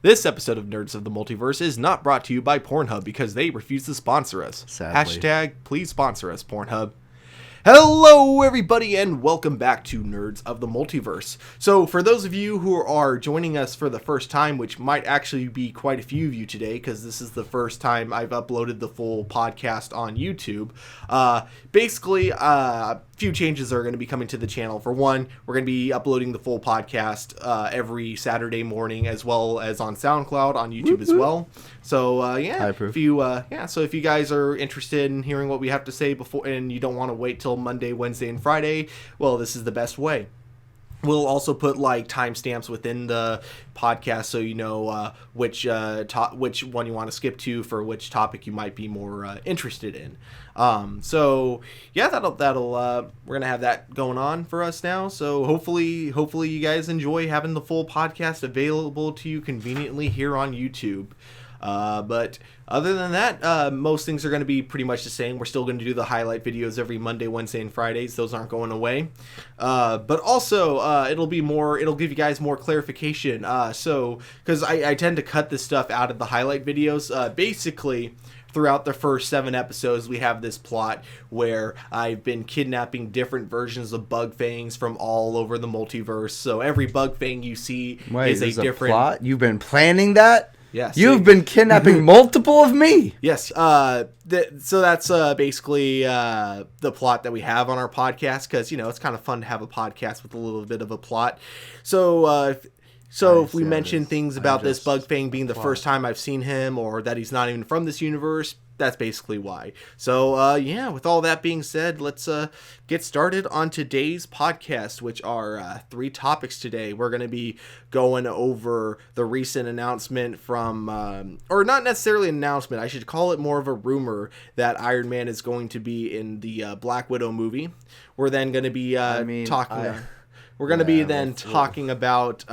This episode of Nerds of the Multiverse is not brought to you by Pornhub because they refuse to sponsor us. Sadly. Hashtag please sponsor us, Pornhub. Hello, everybody, and welcome back to Nerds of the Multiverse. So, for those of you who are joining us for the first time, which might actually be quite a few of you today, because this is the first time I've uploaded the full podcast on YouTube, basically, a few changes are going to be coming to the channel. For one, we're going to be uploading the full podcast every Saturday morning, as well as on Soundcloud, on YouTube as well. So, if you guys are interested in hearing what we have to say before, and you don't want to wait till Monday, Wednesday, and Friday, well, this is the best way. We'll also put like timestamps within the podcast so you know which one you want to skip to for which topic you might be more interested in. That'll we're gonna have that going on for us now. So hopefully you guys enjoy having the full podcast available to you conveniently here on YouTube. But other than that, most things are going to be pretty much the same. We're still going to do the highlight videos every Monday, Wednesday, and Fridays. Those aren't going away. But also, it'll give you guys more clarification. Because I tend to cut this stuff out of the highlight videos. Basically, throughout the first 7 episodes, we have this plot where I've been kidnapping different versions of BugFangs from all over the multiverse. So every BugFang you see is a different plot. You've been planning that? Yes. You've been kidnapping multiple of me. Yes. So that's basically the plot that we have on our podcast, because it's kind of fun to have a podcast with a little bit of a plot. So if we mention things about this BugFang being the first time I've seen him, or that he's not even from this universe, that's basically why. So with all that being said, let's get started on today's podcast, which are 3 topics today. We're going to be going over the recent announcement from, or not necessarily an announcement, I should call it more of a rumor, that Iron Man is going to be in the Black Widow movie. We're then going to be talking... We're going to be talking about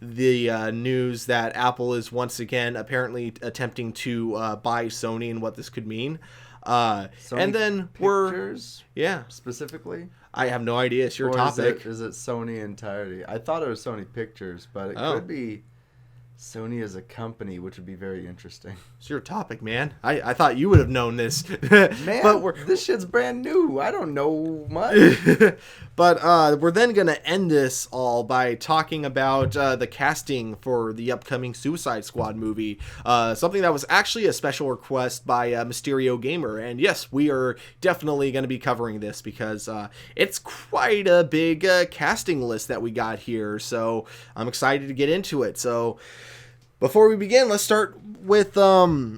the news that Apple is once again apparently attempting to buy Sony and what this could mean. Sony and then Pictures? Yeah. Specifically? I have no idea. It's your topic. Is it Sony entirety? I thought it was Sony Pictures, but it could be Sony as a company, which would be very interesting. It's your topic, man. I thought you would have known this. Man, but this shit's brand new. I don't know much. But we're then going to end this all by talking about the casting for the upcoming Suicide Squad movie. Something that was actually a special request by Mysterio Gamer. And yes, we are definitely going to be covering this because it's quite a big casting list that we got here. So I'm excited to get into it. So before we begin, let's start with the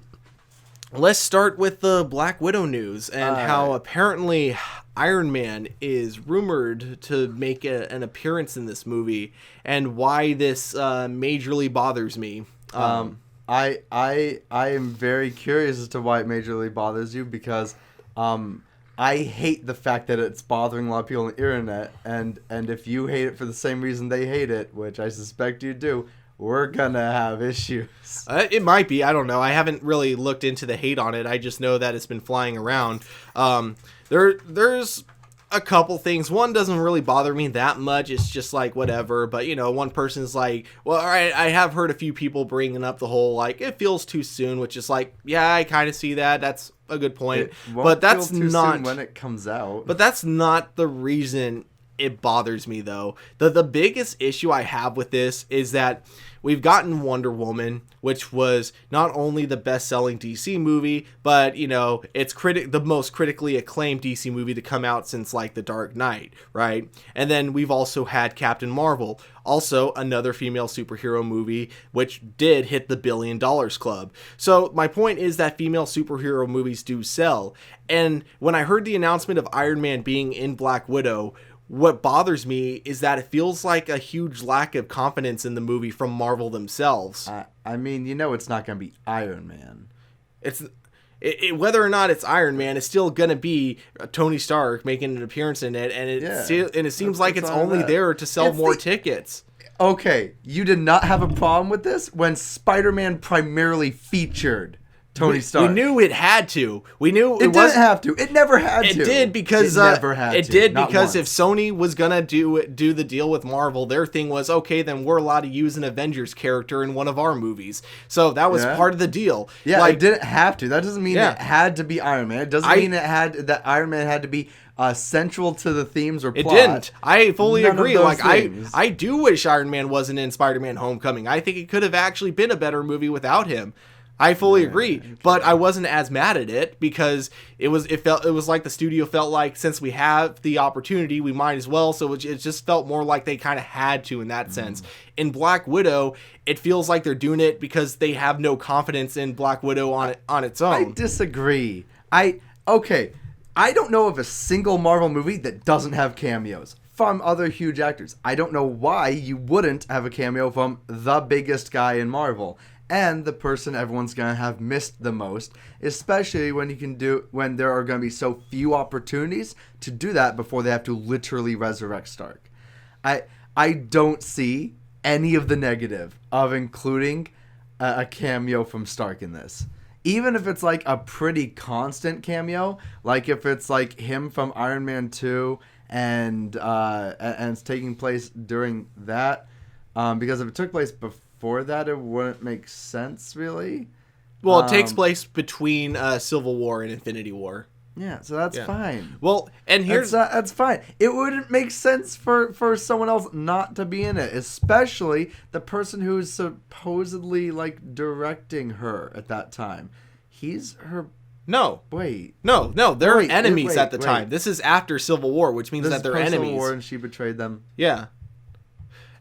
Black Widow news and how apparently Iron Man is rumored to make an appearance in this movie, and why this majorly bothers me. I am very curious as to why it majorly bothers you, because I hate the fact that it's bothering a lot of people on the internet, and if you hate it for the same reason they hate it, which I suspect you do, we're gonna have issues. It might be. I don't know. I haven't really looked into the hate on it. I just know that it's been flying around. There's a couple things. One doesn't really bother me that much. It's just like whatever. But one person's like, well, all right. I have heard a few people bringing up the whole like it feels too soon, which is like, yeah, I kind of see that. That's a good point. But that's not when it comes out. But that's not the reason it bothers me, though. The biggest issue I have with this is that we've gotten Wonder Woman, which was not only the best-selling DC movie, but, it's the most critically acclaimed DC movie to come out since, like, The Dark Knight, right? And then we've also had Captain Marvel, also another female superhero movie, which did hit the $1 billion club. So my point is that female superhero movies do sell. And when I heard the announcement of Iron Man being in Black Widow, what bothers me is that it feels like a huge lack of confidence in the movie from Marvel themselves. I mean, it's not going to be Iron Man. Whether or not it's Iron Man, it's still going to be Tony Stark making an appearance in it, and it seems like it's only there to sell more tickets. Okay, you did not have a problem with this when Spiderman primarily featured Tony Stark. We knew it had to. We knew it didn't have to. It never had to. It did because it never had to. It did Not because once. if Sony was gonna do the deal with Marvel, their thing was okay. Then we're allowed to use an Avengers character in one of our movies. So that was part of the deal. Yeah, like, it didn't have to. That doesn't mean it had to be Iron Man. It doesn't mean that Iron Man had to be central to the themes or plot. It didn't. I fully agree. Like things. I do wish Iron Man wasn't in Spider-Man: Homecoming. I think it could have actually been a better movie without him. I fully agree, but I wasn't as mad at it because it was like the studio felt like since we have the opportunity, we might as well. So it just felt more like they kind of had to in that sense. In Black Widow, it feels like they're doing it because they have no confidence in Black Widow on its own. I disagree. I don't know of a single Marvel movie that doesn't have cameos from other huge actors. I don't know why you wouldn't have a cameo from the biggest guy in Marvel. And the person everyone's gonna have missed the most, especially when there are gonna be so few opportunities to do that before they have to literally resurrect Stark. I don't see any of the negative of including a cameo from Stark in this. Even if it's like a pretty constant cameo, like if it's like him from Iron Man 2 and it's taking place during that, because if it took place before that, it wouldn't make sense, really. Well, it takes place between Civil War and Infinity War. Yeah, so that's fine. Well, and here's... That's fine. It wouldn't make sense for someone else not to be in it, especially the person who's supposedly, like, directing her at that time. He's her... No. Wait. No, they're enemies at the time. This is after Civil War, which means that they're enemies. Civil War and she betrayed them. Yeah.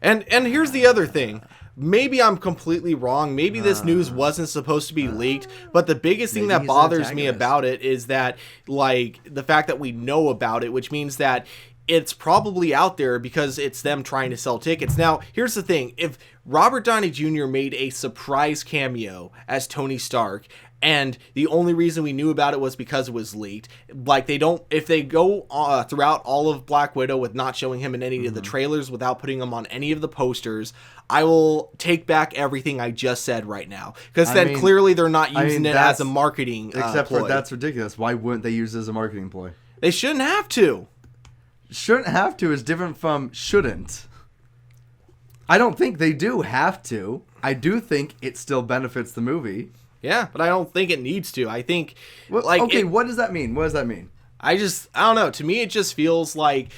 And here's the other thing. Maybe I'm completely wrong. Maybe this news wasn't supposed to be leaked. But the biggest thing that bothers me about it is that, like, the fact that we know about it, which means that it's probably out there because it's them trying to sell tickets. Now, here's the thing. If Robert Downey Jr. made a surprise cameo as Tony Stark, and the only reason we knew about it was because it was leaked. Like, if they go throughout all of Black Widow with not showing him in any of the trailers, without putting him on any of the posters, I will take back everything I just said right now. Because then clearly they're not using it as a marketing except ploy. for that's ridiculous. Why wouldn't they use it as a marketing ploy? They shouldn't have to. Shouldn't have to is different from shouldn't. I don't think they do have to. I do think it still benefits the movie. Yeah, but I don't think it needs to. I think, what does that mean? What does that mean? I don't know. To me, it just feels like,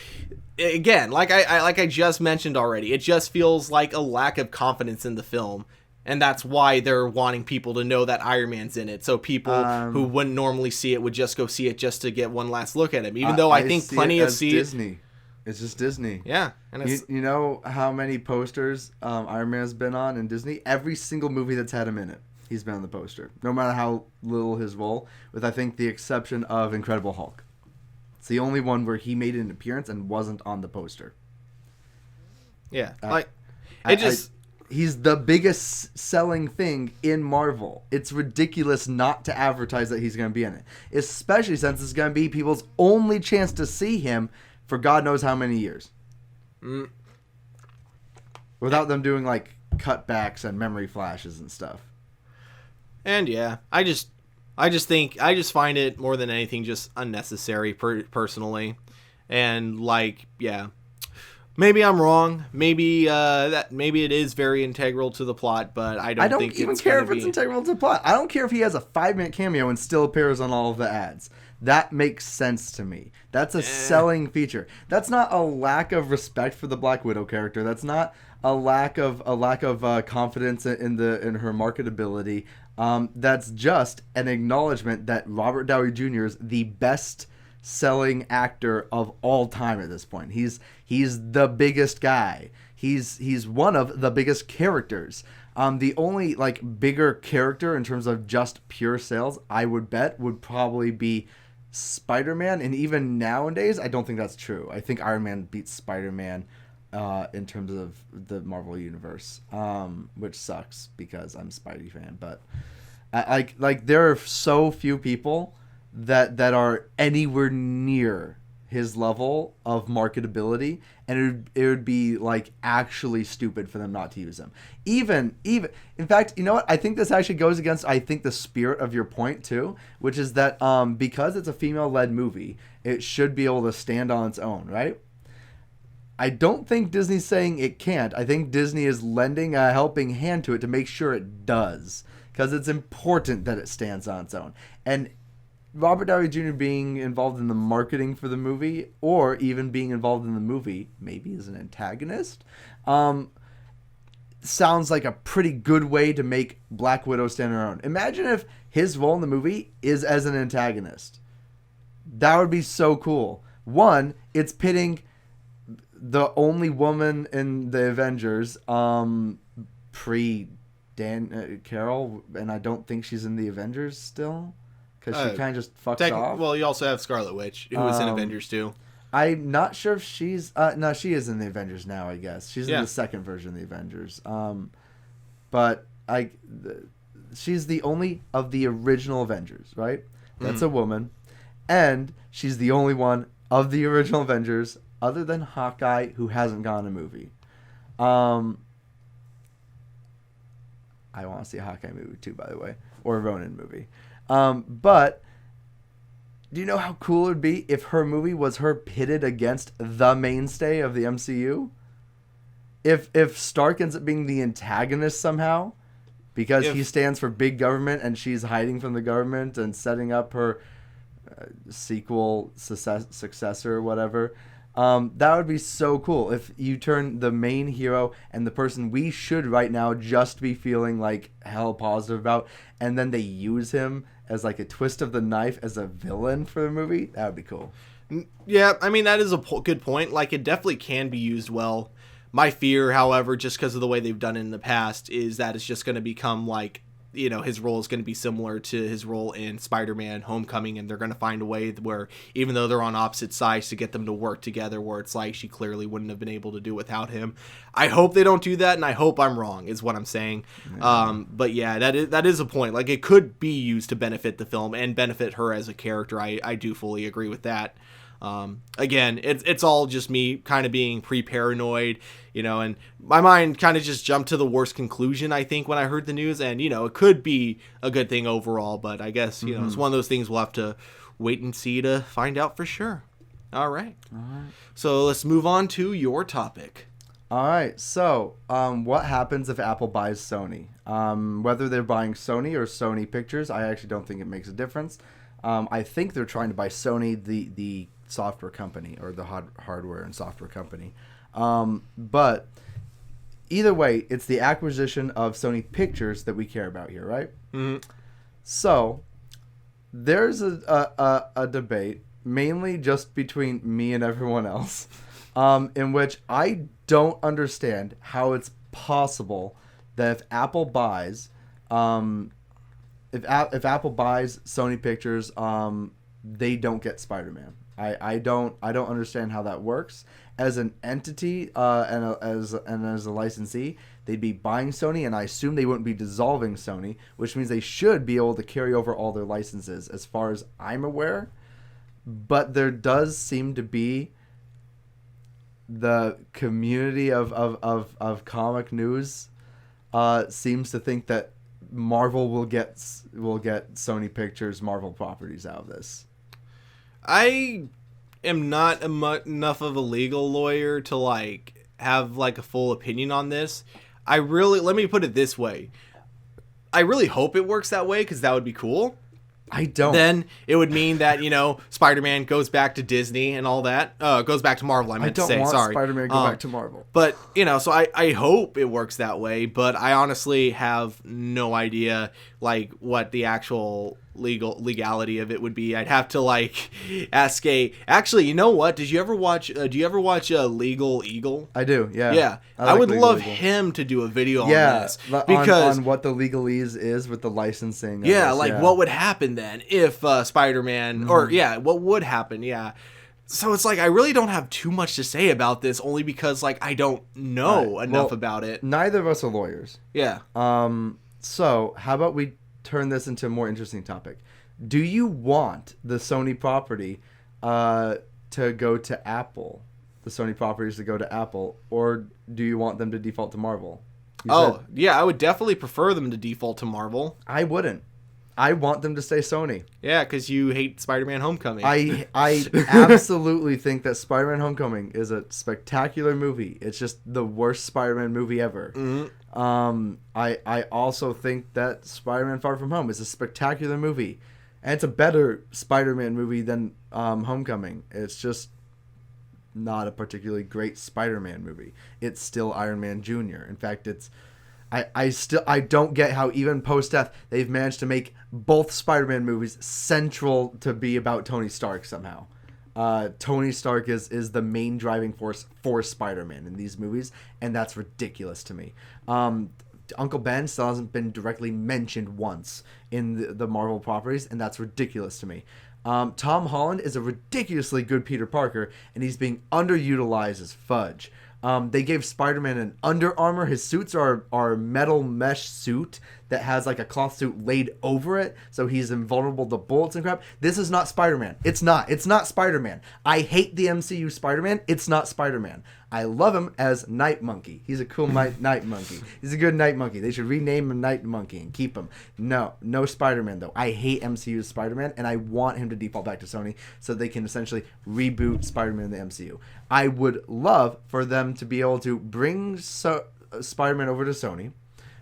again, like I just mentioned already, it just feels like a lack of confidence in the film. And that's why they're wanting people to know that Iron Man's in it. So people who wouldn't normally see it would just go see it just to get one last look at him. Even though I think plenty of Disney. It's just Disney. Yeah. And it's, you know how many posters Iron Man has been on in Disney? Every single movie that's had him in it, he's been on the poster. No matter how little his role, with I think the exception of Incredible Hulk. It's the only one where he made an appearance and wasn't on the poster. Yeah. He's the biggest selling thing in Marvel. It's ridiculous not to advertise that he's going to be in it. Especially since it's going to be people's only chance to see him for God knows how many years. Without them doing, like, cutbacks and memory flashes and stuff. And yeah, I just find it more than anything just unnecessary personally. And like, yeah. Maybe I'm wrong. Maybe it is very integral to the plot, but I don't think even care if it's integral to the plot. I don't care if he has a 5-minute cameo and still appears on all of the ads. That makes sense to me. That's a selling feature. That's not a lack of respect for the Black Widow character. That's not a lack of confidence in her marketability. That's just an acknowledgement that Robert Downey Jr. is the best selling actor of all time at this point. He's the biggest guy. He's one of the biggest characters. The only like bigger character in terms of just pure sales, I would bet, would probably be Spiderman, and even nowadays, I don't think that's true. I think Iron Man beats Spider-Man in terms of the Marvel universe, which sucks because I'm a Spidey fan. But like there are so few people that are anywhere near his level of marketability, and it would be like actually stupid for them not to use him. Even in fact, you know what? I think this actually goes against the spirit of your point too, which is that because it's a female-led movie, it should be able to stand on its own, right? I don't think Disney's saying it can't. I think Disney is lending a helping hand to it to make sure it does, because it's important that it stands on its own. And Robert Downey Jr. being involved in the marketing for the movie, or even being involved in the movie, maybe as an antagonist, sounds like a pretty good way to make Black Widow stand on her own. Imagine if his role in the movie is as an antagonist. That would be so cool. One, it's pitting the only woman in the Avengers, Carol, and I don't think she's in the Avengers still. Because she kind of just fucks off. Well, you also have Scarlet Witch, who was in Avengers too. I'm not sure if she's... no, she is in the Avengers now, I guess. She's in the second version of the Avengers. But she's the only of the original Avengers, right? That's a woman. And she's the only one of the original Avengers, other than Hawkeye, who hasn't gone a movie. I want to see a Hawkeye movie too, by the way. Or a Ronin movie. But do you know how cool it would be if her movie was her pitted against the mainstay of the MCU? If Stark ends up being the antagonist somehow, because he stands for big government and she's hiding from the government and setting up her sequel successor or whatever, that would be so cool if you turn the main hero and the person we should right now just be feeling like hell positive about, and then they use him as like a twist of the knife as a villain for the movie. That would be cool. Yeah, I mean, that is a good point. Like, it definitely can be used well. My fear, however, just because of the way they've done it in the past, is that it's just going to become like, you know, his role is going to be similar to his role in Spider-Man Homecoming, and they're going to find a way where, even though they're on opposite sides, to get them to work together, where it's like she clearly wouldn't have been able to do without him. I hope they don't do that, and I hope I'm wrong, is what I'm saying. But yeah, that is a point. Like, it could be used to benefit the film and benefit her as a character. I do fully agree with that. Again, it's all just me kind of being pre-paranoid, you know, and my mind kind of just jumped to the worst conclusion, I think, when I heard the news, and, you know, it could be a good thing overall, but I guess, you know, it's one of those things we'll have to wait and see to find out for sure. All right. So let's move on to your topic. All right. So, what happens if Apple buys Sony? Whether they're buying Sony or Sony Pictures, I actually don't think it makes a difference. I think they're trying to buy Sony, the software company, or the hardware and software company. But either way, it's the acquisition of Sony Pictures that we care about here, right? Mm-hmm. So there's a debate, mainly just between me and everyone else, in which I don't understand how it's possible that if Apple buys Sony Pictures, they don't get Spider-Man. I don't understand how that works. As an entity as a licensee, they'd be buying Sony, and I assume they wouldn't be dissolving Sony, which means they should be able to carry over all their licenses, as far as I'm aware. But there does seem to be the community of comic news seems to think that Marvel will get Sony Pictures Marvel properties out of this. I am not enough of a legal lawyer to like have like a full opinion on this. Let me put it this way. I really hope it works that way, because that would be cool. I don't. Then it would mean that, you know, Spider-Man goes back to Disney and all that. Goes back to Marvel, I meant to say. I don't want Sorry. Spider-Man to go back to Marvel. But, you know, so I hope it works that way, but I honestly have no idea, like, what the actual legality of it would be. I'd have to, like, ask actually, you know what? Do you ever watch Legal Eagle? I do, yeah. Yeah. I would love him to do a video on this. Because on what the legalese is with the licensing. Yeah, what would happen then if Spider-Man, or what would happen? Yeah. So it's like, I really don't have too much to say about this, only because, like, I don't know enough about it. Neither of us are lawyers. Yeah. So how about we turn this into a more interesting topic? Do you want the Sony property to go to Apple, the Sony properties to go to Apple, or do you want them to default to Marvel? Yeah, I would definitely prefer them to default to Marvel. I wouldn't. I want them to stay Sony. Yeah, because you hate Spider-Man Homecoming. I absolutely think that Spider-Man Homecoming is a spectacular movie. It's just the worst Spider-Man movie ever. Mm-hmm. I also think that Spider-Man Far From Home is a spectacular movie. And it's a better Spider-Man movie than Homecoming. It's just not a particularly great Spider-Man movie. It's still Iron Man Jr. In fact, it's... I don't get how even post-death they've managed to make both Spider-Man movies central to be about Tony Stark somehow. Tony Stark is the main driving force for Spider-Man in these movies, and that's ridiculous to me. Uncle Ben still hasn't been directly mentioned once in the Marvel properties, and that's ridiculous to me. Tom Holland is a ridiculously good Peter Parker, and he's being underutilized as fudge. They gave Spider-Man an Under Armour. His suits are a metal mesh suit that has like a cloth suit laid over it, so he's invulnerable to bullets and crap. This is not Spider-Man. It's not Spider-Man. I hate the MCU Spider-Man. It's not Spider-Man. I love him as Night Monkey. He's a cool night monkey. He's a good night monkey. They should rename him Night Monkey and keep him. No Spider-Man though. I hate MCU Spider-Man, and I want him to default back to Sony so they can essentially reboot Spider-Man in the MCU. I would love for them to be able to bring Spider-Man over to Sony,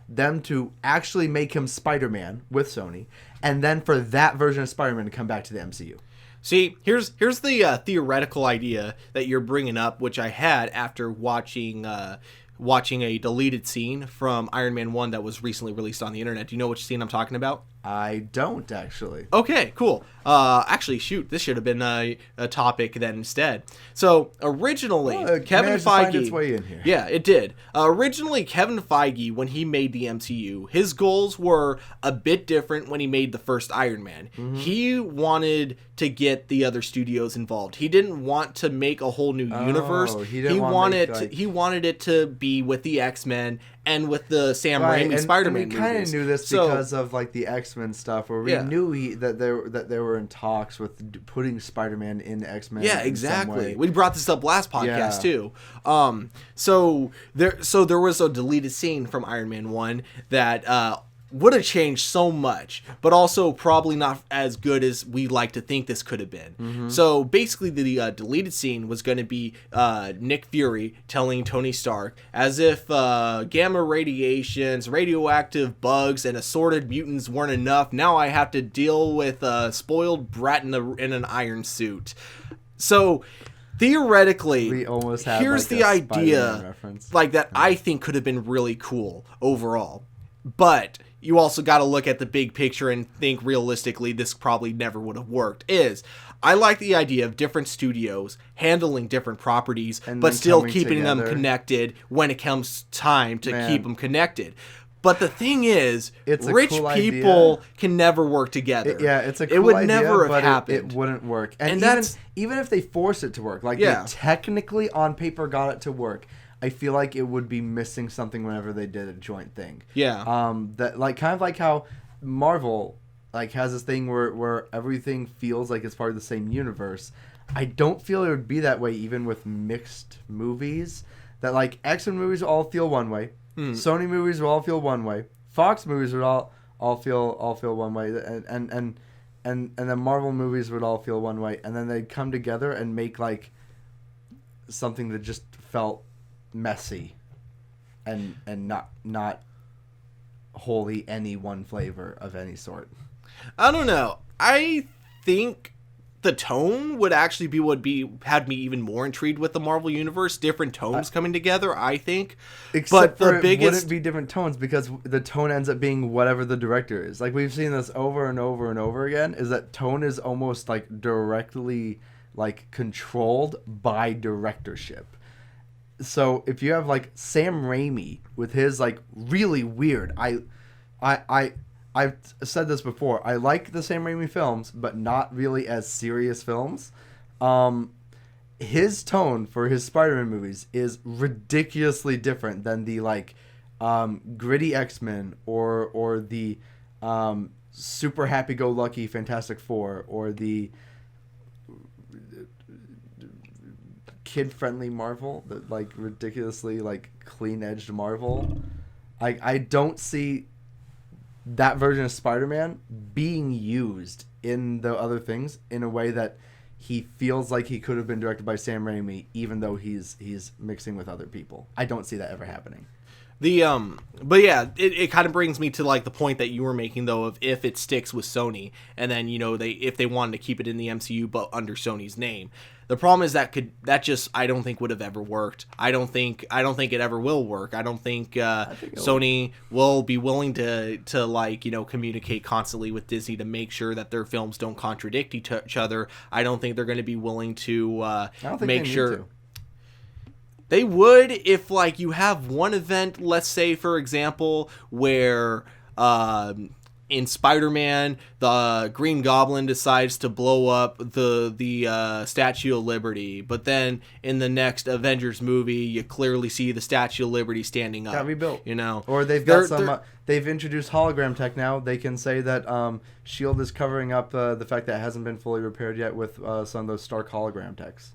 them to actually make him Spider-Man with Sony, and then for that version of Spider-Man to come back to the MCU. See, here's the theoretical idea that you're bringing up, which I had after watching a deleted scene from Iron Man 1 that was recently released on the internet. Do you know which scene I'm talking about? I don't, actually. Okay, cool. Actually, shoot, this should have been a topic then instead. So, originally, Kevin Feige... find its way in here. Yeah, it did. Originally, Kevin Feige, when he made the MCU, his goals were a bit different when he made the first Iron Man. Mm-hmm. He wanted to get the other studios involved. He didn't want to make a whole new universe. He wanted it to be with the X-Men and with the Sam Raimi Spider-Man movies. We kind of knew this because of like the X-Men stuff, where we knew that they were in talks with putting Spider-Man in X-Men. Yeah, exactly. We brought this up last podcast too. So there was a deleted scene from Iron Man 1 that would have changed so much, but also probably not as good as we like to think this could have been. Mm-hmm. So basically the deleted scene was going to be Nick Fury telling Tony Stark, as if gamma radiations, radioactive bugs, and assorted mutants weren't enough, now I have to deal with a spoiled brat in an iron suit. So theoretically, we almost had here's like the idea like that I think could have been really cool overall. But you also got to look at the big picture and think realistically this probably never would have worked. I like the idea of different studios handling different properties, but still keeping them connected when it comes time to keep them connected. But the thing is, rich people can never work together. It's a cool idea. It would never have happened. It wouldn't work. And even if they force it to work, like they technically on paper got it to work, I feel like it would be missing something whenever they did a joint thing. Yeah. That like kind of like how Marvel like has this thing where everything feels like it's part of the same universe. I don't feel it would be that way even with mixed movies. That like X-Men movies will all feel one way. Sony movies will all feel one way. Fox movies would all feel one way, and then Marvel movies would all feel one way, and then they'd come together and make like something that just felt messy and not wholly any one flavor of any sort. I don't know. I think the tone would actually be what had me even more intrigued with the Marvel Universe. Different tones coming together, I think. Except but it wouldn't be different tones because the tone ends up being whatever the director is. Like we've seen this over and over and over again, is that tone is almost like directly like controlled by directorship. So if you have like Sam Raimi with his like really weird, I've said this before. I like the Sam Raimi films, but not really as serious films. His tone for his Spider-Man movies is ridiculously different than the like gritty X-Men or the super happy-go-lucky Fantastic Four or the kid-friendly Marvel, the like ridiculously like clean-edged Marvel, I don't see that version of Spider-Man being used in the other things in a way that he feels like he could have been directed by Sam Raimi, even though he's mixing with other people. I don't see that ever happening. But yeah, it kind of brings me to like the point that you were making though of if it sticks with Sony, and then if they wanted to keep it in the MCU but under Sony's name. The problem is that I don't think would have ever worked. I don't think it ever will work. I don't think Sony will be willing to like communicate constantly with Disney to make sure that their films don't contradict each other. I don't think they're going to be willing to make sure. They would if, like, you have one event, let's say, for example, where in Spider-Man, the Green Goblin decides to blow up the Statue of Liberty, but then in the next Avengers movie, you clearly see the Statue of Liberty standing up. Got rebuilt. Or they've got they've introduced hologram tech now. They can say that S.H.I.E.L.D. is covering up the fact that it hasn't been fully repaired yet with some of those Stark hologram techs.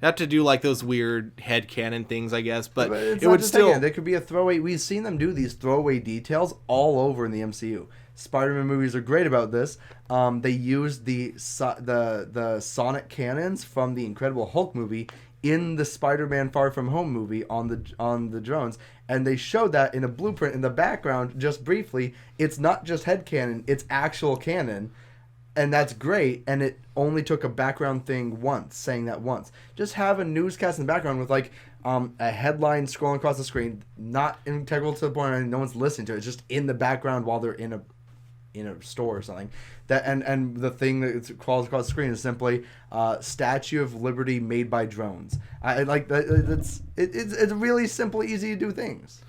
Have to do like those weird headcanon things, I guess, but it would still. There could be a throwaway. We've seen them do these throwaway details all over in the MCU. Spider-Man movies are great about this. They used the sonic cannons from the Incredible Hulk movie in the Spider-Man Far From Home movie on the drones, and they showed that in a blueprint in the background just briefly. It's not just headcanon; it's actual canon. And that's great, and it only took a background thing once, saying that once. Just have a newscast in the background with, like, a headline scrolling across the screen, not integral to the point where no one's listening to it. It's just in the background while they're in a store or something. That and the thing that crawls across the screen is simply Statue of Liberty made by drones. I like that. It's really simple, easy to do things.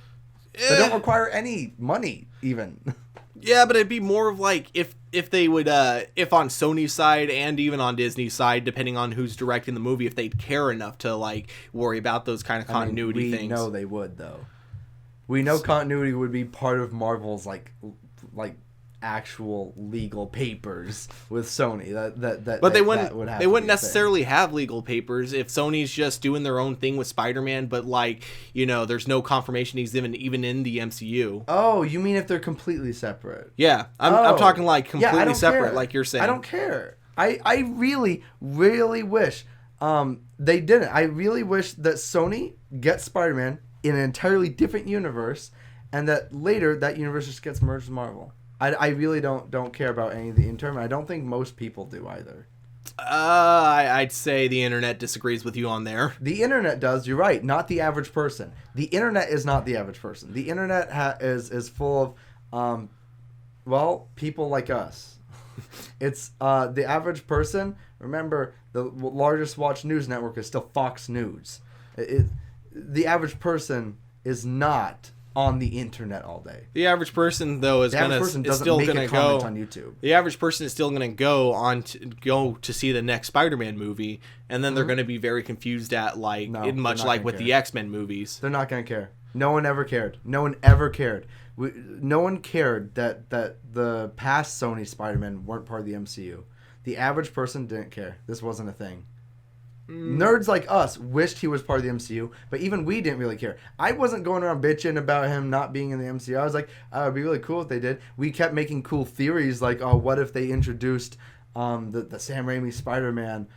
They don't require any money, even. Yeah, but it'd be more of like if they would if on Sony's side and even on Disney's side, depending on who's directing the movie, if they'd care enough to like worry about those kind of continuity things. We know they would, though. We know continuity would be part of Marvel's like actual legal papers with Sony. But they wouldn't necessarily have legal papers if Sony's just doing their own thing with Spider-Man, but like, there's no confirmation he's even in the MCU. Oh, you mean if they're completely separate? Yeah, I'm talking like completely separate, like you're saying. I don't care. I really, really wish they didn't. I really wish that Sony gets Spider-Man in an entirely different universe, and that later that universe just gets merged with Marvel. I really don't care about any of the interim. I don't think most people do either. I'd say the internet disagrees with you on there. The internet does. You're right. Not the average person. The internet is not the average person. The internet is full of, people like us. It's the average person. Remember, the largest watched news network is still Fox News. The average person is not on the internet all day. The average person, though, is still going to go on YouTube. The average person is still going to go to see the next Spider-Man movie, and then they're going to be very confused at much like with the X-Men movies. They're not going to care. No one ever cared. No one ever cared. No one cared that the past Sony Spider-Man weren't part of the MCU. The average person didn't care. This wasn't a thing. Nerds like us wished he was part of the MCU, but even we didn't really care. I wasn't going around bitching about him not being in the MCU. I was like, oh, it'd be really cool if they did. We kept making cool theories like, oh, what if they introduced the Sam Raimi Spider-Man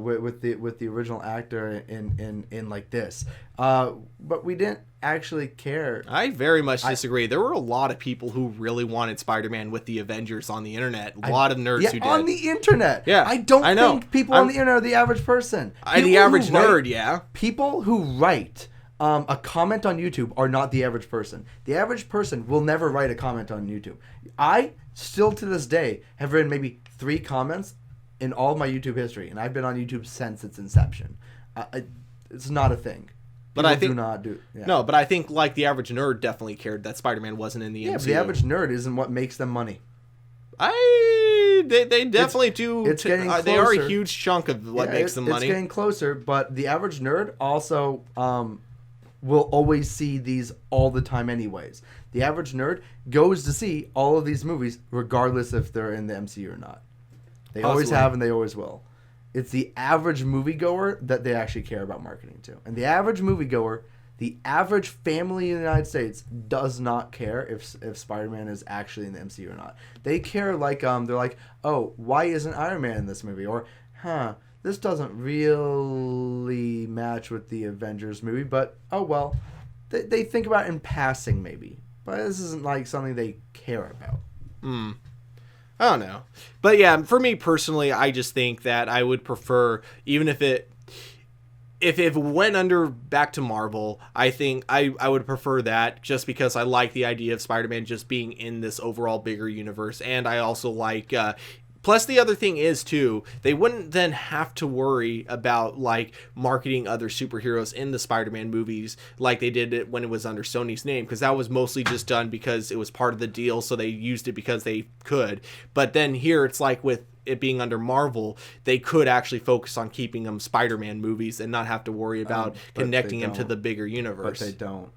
with the original actor in like this. But we didn't actually care. I very much disagree. There were a lot of people who really wanted Spider-Man with the Avengers on the internet. A lot of nerds who did. On the internet. Yeah. I don't think people on the internet are the average person. The average nerd, yeah. People who write a comment on YouTube are not the average person. The average person will never write a comment on YouTube. I still to this day have written maybe 3 comments in all of my YouTube history, and I've been on YouTube since its inception. It's not a thing. But I think No, but I think like the average nerd definitely cared that Spider-Man wasn't in the MCU. But the average nerd isn't what makes them money. They definitely do. It's getting closer. They are a huge chunk of what makes them money. It's getting closer, but the average nerd also will always see these all the time anyways. The average nerd goes to see all of these movies regardless if they're in the MCU or not. They always have and they always will. It's the average moviegoer that they actually care about marketing to. And the average moviegoer, the average family in the United States does not care if Spider-Man is actually in the MCU or not. They care like they're like, oh, why isn't Iron Man in this movie? Or, this doesn't really match with the Avengers movie, but oh well. They think about it in passing maybe, but this isn't like something they care about. I don't know. But yeah, for me personally, I just think that I would prefer, even if it went under back to Marvel, I think I would prefer that, just because I like the idea of Spider-Man just being in this overall bigger universe. And I also like, plus the other thing is too, they wouldn't then have to worry about like marketing other superheroes in the Spider-Man movies like they did it when it was under Sony's name, because that was mostly just done because it was part of the deal, so they used it because they could. But then here it's like with it being under Marvel, they could actually focus on keeping them Spider-Man movies and not have to worry about connecting them to the bigger universe. But they don't.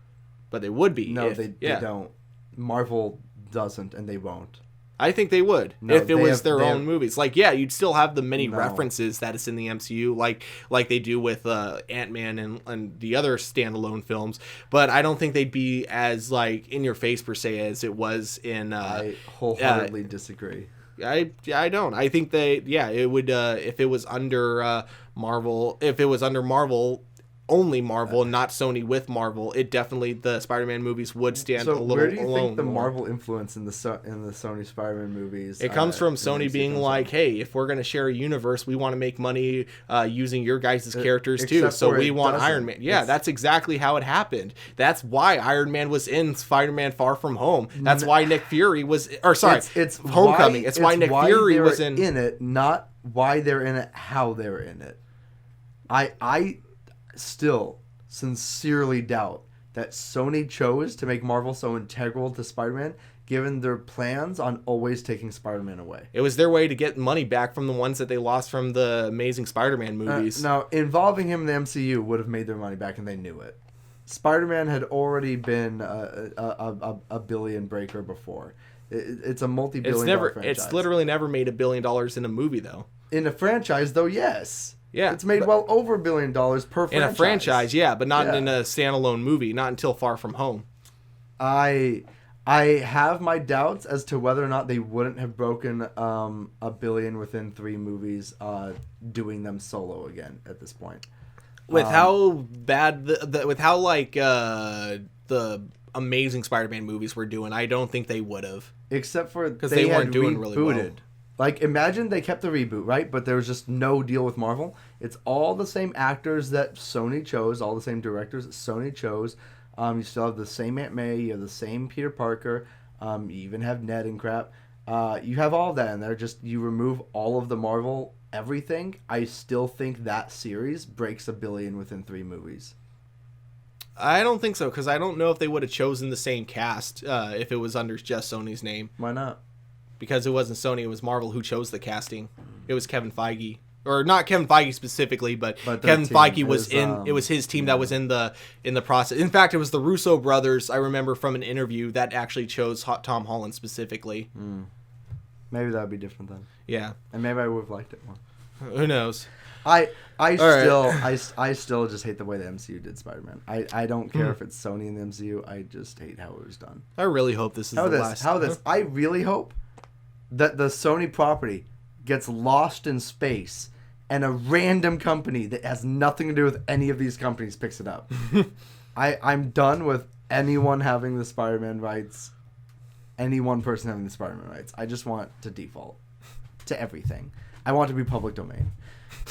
But they would be. No, they don't. Marvel doesn't, and they won't. I think they would if it was their own movies. Like, yeah, you'd still have the many references that is in the MCU, like they do with Ant-Man and the other standalone films. But I don't think they'd be as like in your face per se as it was in. I wholeheartedly disagree. I don't. I think it would if it was under Marvel. If it was under Marvel. Only Marvel, not Sony with Marvel, it definitely, the Spider-Man movies would stand a little alone. Where do you think the Marvel influence in the Sony Spider-Man movies? It comes from Sony being like, hey, if we're going to share a universe, we want to make money using your guys' characters too, so we want Iron Man. Yeah, that's exactly how it happened. That's why Iron Man was in Spider-Man Far From Home. That's why Nick Fury was, it's Homecoming. It's why Nick Fury was in it, not why they're in it, how they're in it. I still sincerely doubt that Sony chose to make Marvel so integral to Spider-Man, given their plans on always taking Spider-Man away. It was their way to get money back from the ones that they lost from the Amazing Spider-Man movies. Now, involving him in the MCU would have made their money back, and they knew it. Spider-Man had already been a billion breaker before. It's a multi-billion dollar franchise. It's literally never made $1 billion in a movie, though. In a franchise, though, yes. Yeah, it's made well over $1 billion per franchise. In a franchise, yeah, but not in a standalone movie. Not until Far From Home. I have my doubts as to whether or not they wouldn't have broken $1 billion within 3 movies, doing them solo again at this point. With how bad with how the Amazing Spider-Man movies were doing, I don't think they would have. Except for because they weren't doing really well. Like, imagine they kept the reboot, right? But there was just no deal with Marvel. It's all the same actors that Sony chose, all the same directors that Sony chose. You still have the same Aunt May, you have the same Peter Parker, you even have Ned and crap. You have all of that in there. Just, you remove all of the Marvel everything. I still think that series breaks $1 billion within 3 movies. I don't think so, because I don't know if they would have chosen the same cast if it was under just Sony's name. Why not? Because it wasn't Sony, it was Marvel who chose the casting. It was Kevin Feige. Or not Kevin Feige specifically, but Kevin Feige was in. It was his team that was in the process. In fact, it was the Russo brothers. I remember from an interview that actually chose Tom Holland specifically. Maybe that would be different then. Yeah, and maybe I would have liked it more. Who knows? I still just hate the way the MCU did Spider-Man. I don't care if it's Sony in the MCU. I just hate how it was done. I really hope this is the last. I really hope that the Sony property gets lost in space and a random company that has nothing to do with any of these companies picks it up. I'm done with anyone having the Spider-Man rights, any one person having the Spider-Man rights. I just want to default to everything. I want it to be public domain.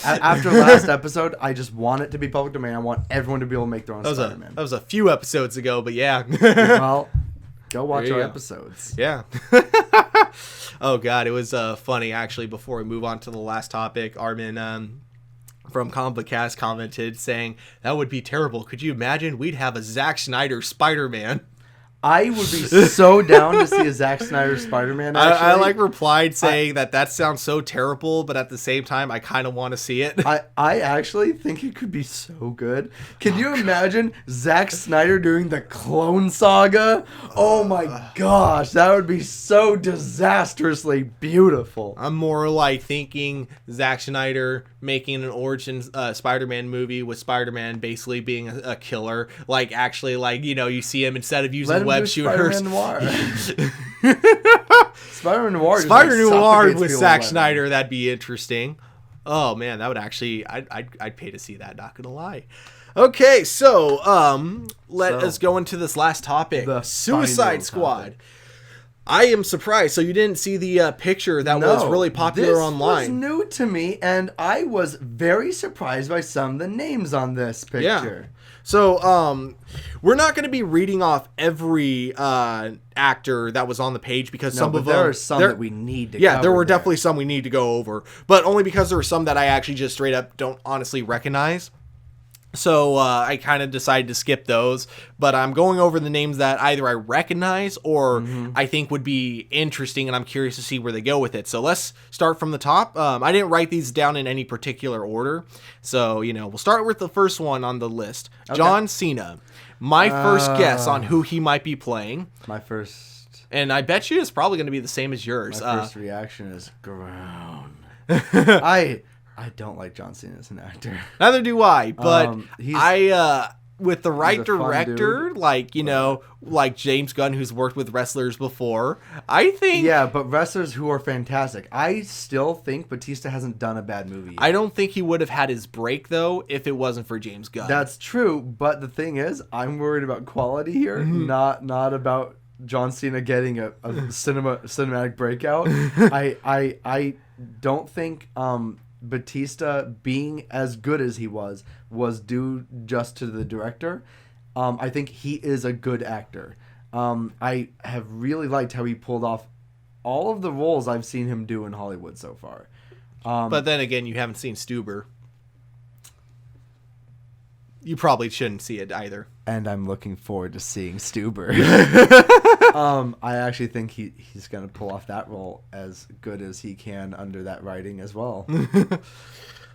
After last episode, I just want it to be public domain. I want everyone to be able to make their own Spider-Man. That was a few episodes ago, but yeah. Well, go watch our episodes. Yeah. Oh, God. It was funny, actually, before we move on to the last topic. Armin from Comic Book Cast commented saying, that would be terrible. Could you imagine? We'd have a Zack Snyder Spider-Man. I would be so down to see a Zack Snyder Spider-Man. I replied saying that sounds so terrible, but at the same time, I kind of want to see it. I actually think it could be so good. Can you imagine Zack Snyder doing the Clone Saga? Oh my gosh, that would be so disastrously beautiful. I'm more like thinking Zack Snyder making an origin Spider-Man movie with Spider-Man basically being a killer. Like, actually, like, you see him instead of using web shooters. Spider-Man Noir. Spider-Man Noir. Spider Noir with Zack Snyder. That'd be interesting. Oh man, that would actually. I'd pay to see that. Not gonna lie. Okay, so let us go into this last topic. The Suicide Squad. I am surprised. So you didn't see the picture that was really popular online. This was new to me, and I was very surprised by some of the names on this picture. Yeah. So, we're not going to be reading off every actor that was on the page because some of them... there are some that we need to cover. Yeah, there were definitely some we need to go over. But only because there were some that I actually just straight up don't honestly recognize. So, I kind of decided to skip those. But I'm going over the names that either I recognize or I think would be interesting, and I'm curious to see where they go with it. So, let's start from the top. I didn't write these down in any particular order. So, we'll start with the first one on the list. Okay. John Cena. My first guess on who he might be playing. My first... And I bet you it's probably going to be the same as yours. My first reaction is ground. I don't like John Cena as an actor. Neither do I, but with the right director, like, like James Gunn, who's worked with wrestlers before, I think... Yeah, but wrestlers who are fantastic. I still think Batista hasn't done a bad movie yet. I don't think he would have had his break, though, if it wasn't for James Gunn. That's true, but the thing is, I'm worried about quality here, not about John Cena getting a cinematic breakout. I don't think... Batista being as good as he was due just to the director. I think he is a good actor. I have really liked how he pulled off all of the roles I've seen him do in Hollywood so far. But then again, you haven't seen Stuber. You probably shouldn't see it either. And I'm looking forward to seeing Stuber. I actually think he's going to pull off that role as good as he can under that writing as well.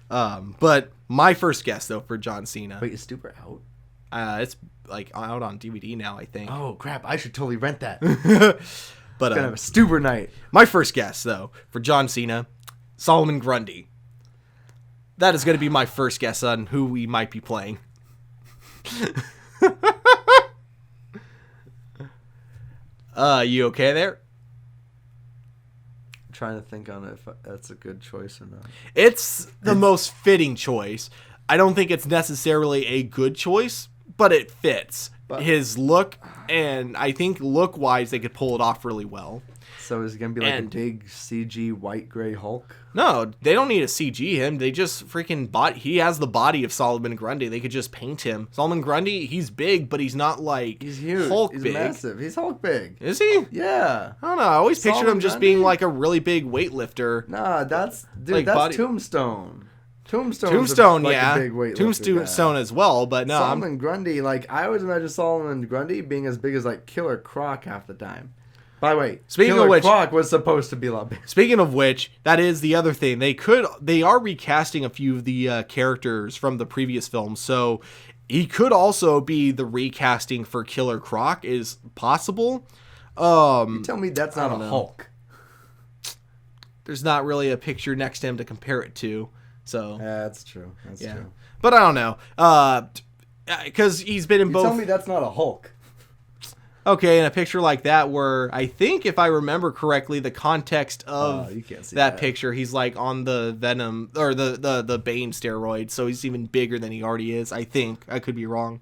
But my first guess, though, for John Cena. Wait, is Stuber out? It's like out on DVD now, I think. Oh, crap. I should totally rent that. But gonna have a Stuber night. My first guess, though, for John Cena, Solomon Grundy. That is going to be my first guess on who we might be playing. You okay there? I'm trying to think on if that's a good choice or not. It's the most fitting choice. I don't think it's necessarily a good choice, but it fits his look, and I think look-wise they could pull it off really well. So is it going to be like a big CG white gray Hulk? No, they don't need to CG him. They just freaking he has the body of Solomon Grundy. They could just paint him. Solomon Grundy, he's big, but he's not like he's huge. Hulk he's big. Massive. He's Hulk big. Is he? Yeah. I don't know. I always pictured him just being like a really big weightlifter. Nah, that's Tombstone. Tombstone, like yeah. A big weightlifter. Tombstone as well, but no. Solomon Grundy, like I always imagine Solomon Grundy being as big as like Killer Croc half the time. By the way, Killer Croc was supposed to be a lot bigger. Speaking of which, that is the other thing. They are recasting a few of the characters from the previous films, so he could also be the recasting for Killer Croc is possible. You tell me that's not a Hulk. There's not really a picture next to him to compare it to, so yeah, that's true. That's true. But I don't know, because he's been in both. Tell me that's not a Hulk. Okay, in a picture like that where I think, if I remember correctly, the context of that picture, he's like on the Venom or the Bane steroid, so he's even bigger than he already is, I think. I could be wrong.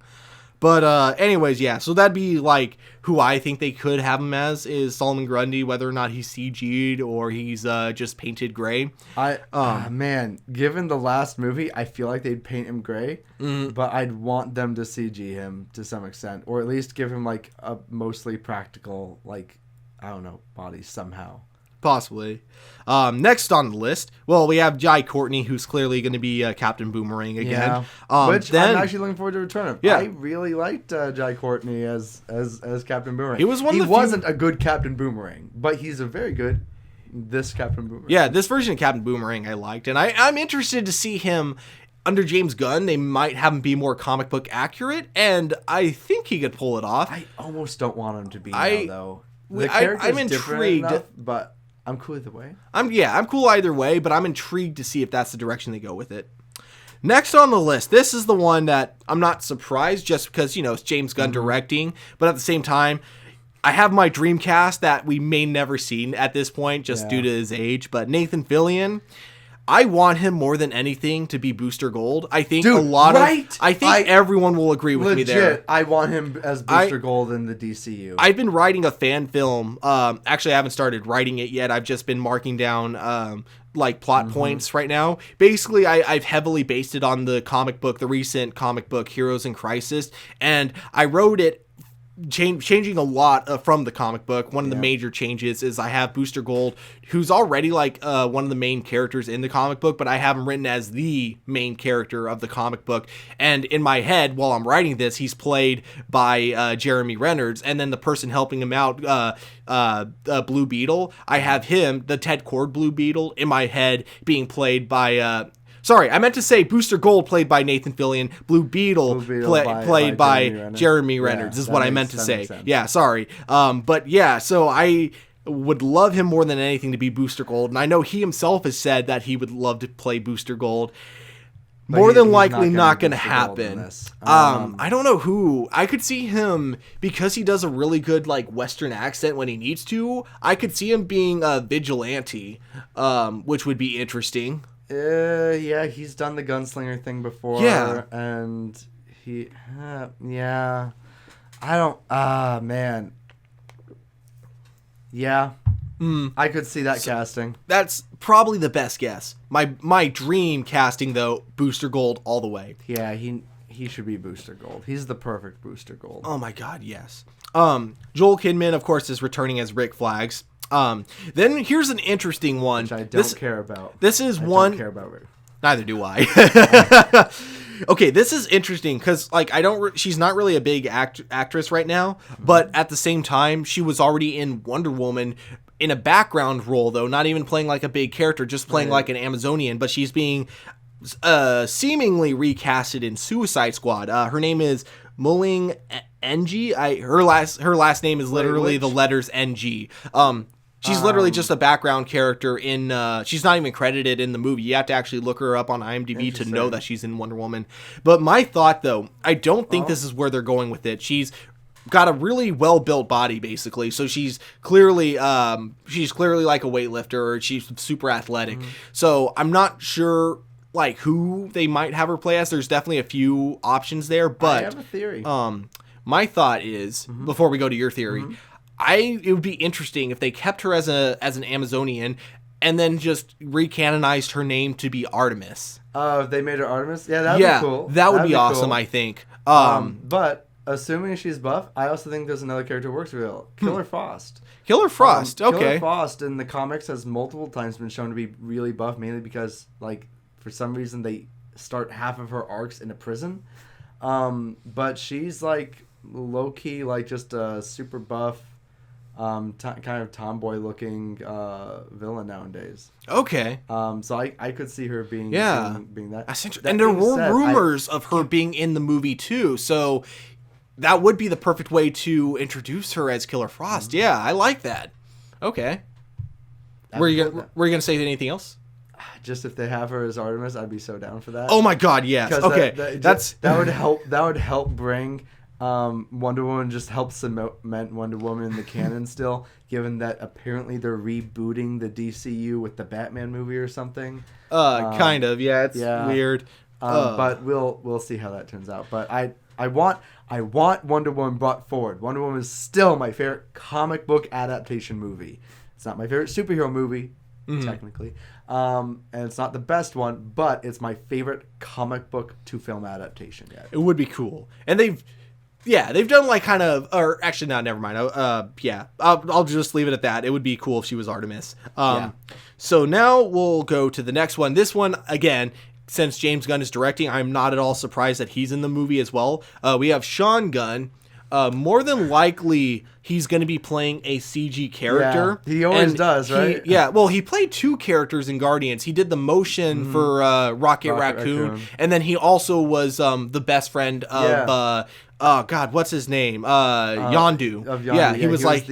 But anyways, yeah, so that'd be like who I think they could have him as is Solomon Grundy, whether or not he's CG'd or he's just painted gray. Man, given the last movie, I feel like they'd paint him gray, but I'd want them to CG him to some extent, or at least give him like a mostly practical, like, I don't know, body somehow. Possibly. Next on the list, well, we have Jai Courtney, who's clearly going to be Captain Boomerang again. Which I'm actually looking forward to return of. Yeah. I really liked Jai Courtney as Captain Boomerang. He was He wasn't a good Captain Boomerang, but he's a very good Captain Boomerang. Yeah, this version of Captain Boomerang I liked, and I'm interested to see him under James Gunn. They might have him be more comic book accurate, and I think he could pull it off. I almost don't want him to be now, though. The I'm intrigued, enough, but I'm cool either way. I'm cool either way, but I'm intrigued to see if that's the direction they go with it. Next on the list, this is the one that I'm not surprised just because, it's James Gunn directing, but at the same time, I have my dream cast that we may never see at this point just due to his age, but Nathan Fillion, I want him more than anything to be Booster Gold. I think everyone will agree with me there. I want him as Booster Gold in the DCU. I've been writing a fan film. Actually, I haven't started writing it yet. I've just been marking down plot points right now. Basically, I've heavily based it on the recent comic book Heroes in Crisis, and I wrote it changing a lot from the comic book. One of the major changes is I have Booster Gold, who's already one of the main characters in the comic book, but I have him written as the main character of the comic book. And in my head, while I'm writing this, he's played by Jeremy Renner's, and then the person helping him out, Blue Beetle, I have him, the Ted Kord Blue Beetle, in my head being played by sorry, I meant to say Booster Gold played by Nathan Fillion, Blue Beetle played by Jeremy Renner. This is what I meant to say. Yeah, sorry. But yeah, so I would love him more than anything to be Booster Gold, and I know he himself has said that he would love to play Booster Gold. More than likely not going to happen. I don't know who. I could see him, because he does a really good Western accent when he needs to, I could see him being a vigilante, which would be interesting. Yeah, he's done the gunslinger thing before. Yeah. And he, I don't, man. Yeah. I could see that casting. That's probably the best guess. My dream casting, though, Booster Gold all the way. Yeah, he should be Booster Gold. He's the perfect Booster Gold. Oh my God, yes. Joel Kidman, of course, is returning as Rick Flags. Then here's an interesting one. Which I don't care about. This is I one. Don't care about Rick. Neither do I. Okay, this is interesting because she's not really a big actress right now, but at the same time, she was already in Wonder Woman in a background role, though, not even playing like a big character, just playing like an Amazonian, but she's being seemingly recasted in Suicide Squad. Her name is Muling NG. Her last name is literally the letters NG. She's literally just a background character in, she's not even credited in the movie. You have to actually look her up on IMDb to know that she's in Wonder Woman. But my thought, though, I don't think this is where they're going with it. She's got a really well-built body, basically. So she's clearly like a weightlifter, or she's super athletic. So I'm not sure who they might have her play as. There's definitely a few options there, but I have a theory. My thought is, before we go to your theory, it would be interesting if they kept her as an Amazonian and then just recanonized her name to be Artemis. If they made her Artemis? Yeah, that'd be cool. That would be awesome, cool. I think. But assuming she's buff, I also think there's another character who works real. Killer Frost. Killer Frost, okay. Killer Frost in the comics has multiple times been shown to be really buff, mainly because, for some reason, they start half of her arcs in a prison. But she's, low-key, just a super buff, kind of tomboy-looking villain nowadays. Okay. So I could see her being that. And there were rumors of her being in the movie, too, so that would be the perfect way to introduce her as Killer Frost. Yeah, I like that. Okay. Were you gonna say anything else? Just if they have her as Artemis, I'd be so down for that. Oh my God, yes. Okay, that would help. That would help bring Wonder Woman. Just help cement Wonder Woman in the canon still, given that apparently they're rebooting the DCU with the Batman movie or something. Kind of. Yeah, it's weird. But we'll see how that turns out. But I want Wonder Woman brought forward. Wonder Woman is still my favorite comic book adaptation movie. It's not my favorite superhero movie, technically. And it's not the best one, but it's my favorite comic book to film adaptation yet. It would be cool. And they've Yeah, they've done like kind of, or actually, no, never mind. Yeah, I'll just leave it at that. It would be cool if she was Artemis. So now we'll go to the next one. This one, again, since James Gunn is directing, I'm not at all surprised that he's in the movie as well. We have Sean Gunn. More than likely, he's going to be playing a CG character. Yeah, he always does, right? Yeah, well, he played two characters in Guardians. He did the motion for Rocket Raccoon, and then he also was the best friend of, oh, God, what's his name? Yondu. Yeah, he was like...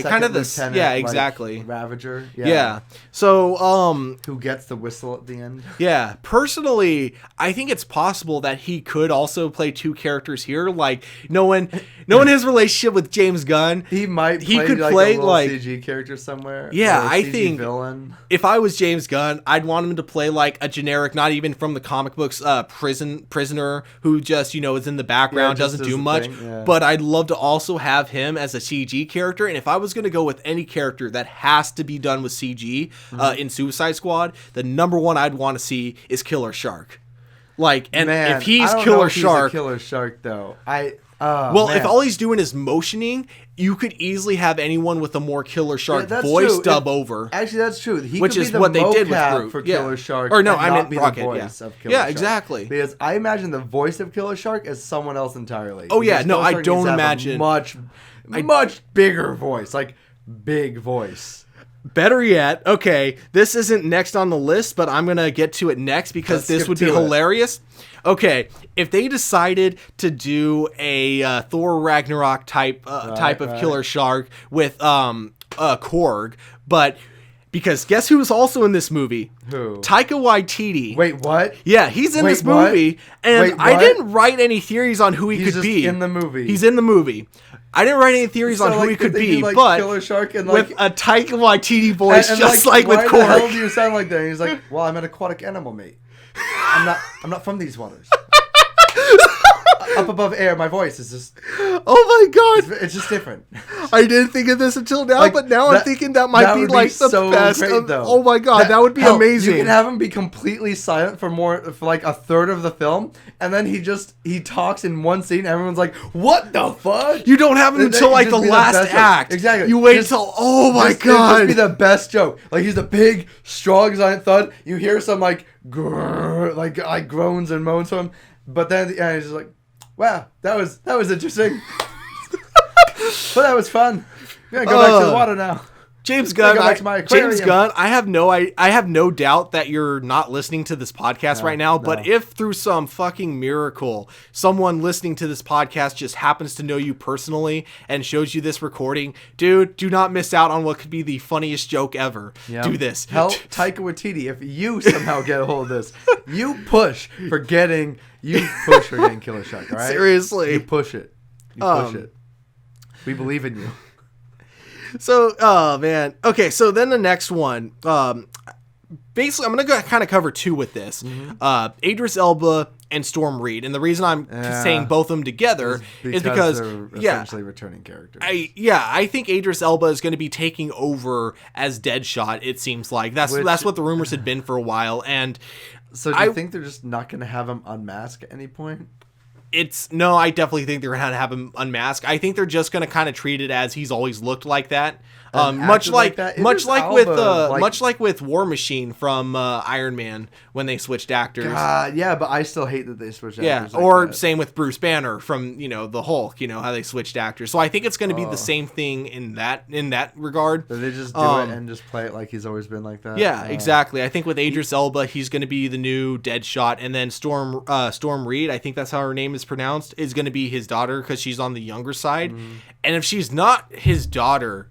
kind of this, yeah, exactly. Like, Ravager. Yeah. So, who gets the whistle at the end? Yeah. Personally, I think it's possible that he could also play two characters here. Like, knowing his relationship with James Gunn, he could play like a CG character somewhere. Yeah, I think villain. If I was James Gunn, I'd want him to play like a generic, not even from the comic books, prisoner who just is in the background, doesn't do much. But I'd love to also have him as a CG character. And if I was going to go with any character that has to be done with CG in Suicide Squad, the number one I'd want to see is Killer Shark. Like, and if he's Killer Shark, Killer Shark though, if all he's doing is motioning, you could easily have anyone with a more Killer Shark voice dub over. Actually, that's true. Which is what they did with Groot for Killer Shark. Or no, I meant Rocket. The voice of Killer Shark. Exactly. Because I imagine the voice of Killer Shark as someone else entirely. Oh yeah, no, I don't imagine much bigger voice, like big voice. Better yet, okay, this isn't next on the list, but I'm going to get to it next because this would be hilarious. Okay, if they decided to do a Thor Ragnarok type of Killer Shark with Korg, but because guess who's also in this movie? Who? Taika Waititi. Wait, what? Yeah, he's in this movie, and I didn't write any theories on who he could be. He's in the movie. He's in the movie. I didn't write any theories on who he could be, but Killer Shark and with a Taika Waititi voice, and just like with Korg. Why the hell do you sound like that? And he's like, well, I'm an aquatic animal, mate. I'm not from these waters. Up above air, my voice is just... Oh my God. It's just different. I didn't think of this until now, but now I'm thinking that might be like the best. Oh my God, that would be amazing. You can have him be completely silent for like a third of the film, and then he talks in one scene, everyone's like, what the fuck? You don't have him until like the last act. Exactly. You wait till, oh my God. It'd be the best joke. Like he's a big, strong, giant thud. You hear some like groans and moans from him, but then at the end he's just like, wow, that was interesting. But that was fun. We're gonna go back to the water now. James Gunn, I have no doubt that you're not listening to this podcast right now, but if through some fucking miracle someone listening to this podcast just happens to know you personally and shows you this recording, dude, do not miss out on what could be the funniest joke ever. Yep. Do this. Help Taika Waititi if you somehow get a hold of this. You push for getting Killer Shark, all right? Seriously. You push it. It. We believe in you. So, oh man. Okay, so then the next one. Basically, I'm going to kind of cover two with this. Idris Elba and Storm Reed. And the reason I'm saying both of them together is because they're essentially returning characters. I think Idris Elba is going to be taking over as Deadshot, it seems like. That's what the rumors had been for a while. And so do you think they're just not going to have him unmask at any point? I definitely think they're going to have him unmasked. I think they're just going to kind of treat it as he's always looked like that. Much like with War Machine from Iron Man when they switched actors. Yeah, but I still hate that they switched actors. Yeah, or same with Bruce Banner from the Hulk. How they switched actors. So I think it's going to be the same thing in that regard. So they just do it and just play it like he's always been like that. Yeah, exactly. I think with Idris Elba, he's going to be the new Deadshot, and then Storm Reed, I think that's how her name is pronounced, is going to be his daughter because she's on the younger side. And if she's not his daughter,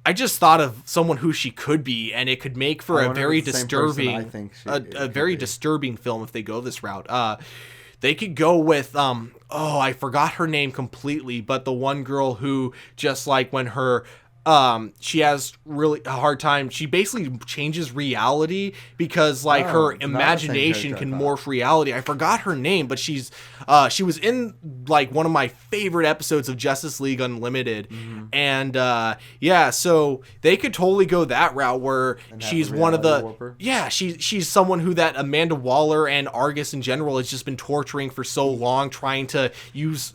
I just thought of someone who she could be, and it could make for a very disturbing, disturbing film if they go this route. They could go with, I forgot her name completely, but the one girl who just like when her she has really a hard time. She basically changes reality because like her imagination can morph reality. I forgot her name, but she was in like one of my favorite episodes of Justice League Unlimited. And so they could totally go that route where she's one of the she's someone who that Amanda Waller and Argus in general has just been torturing for so long, trying to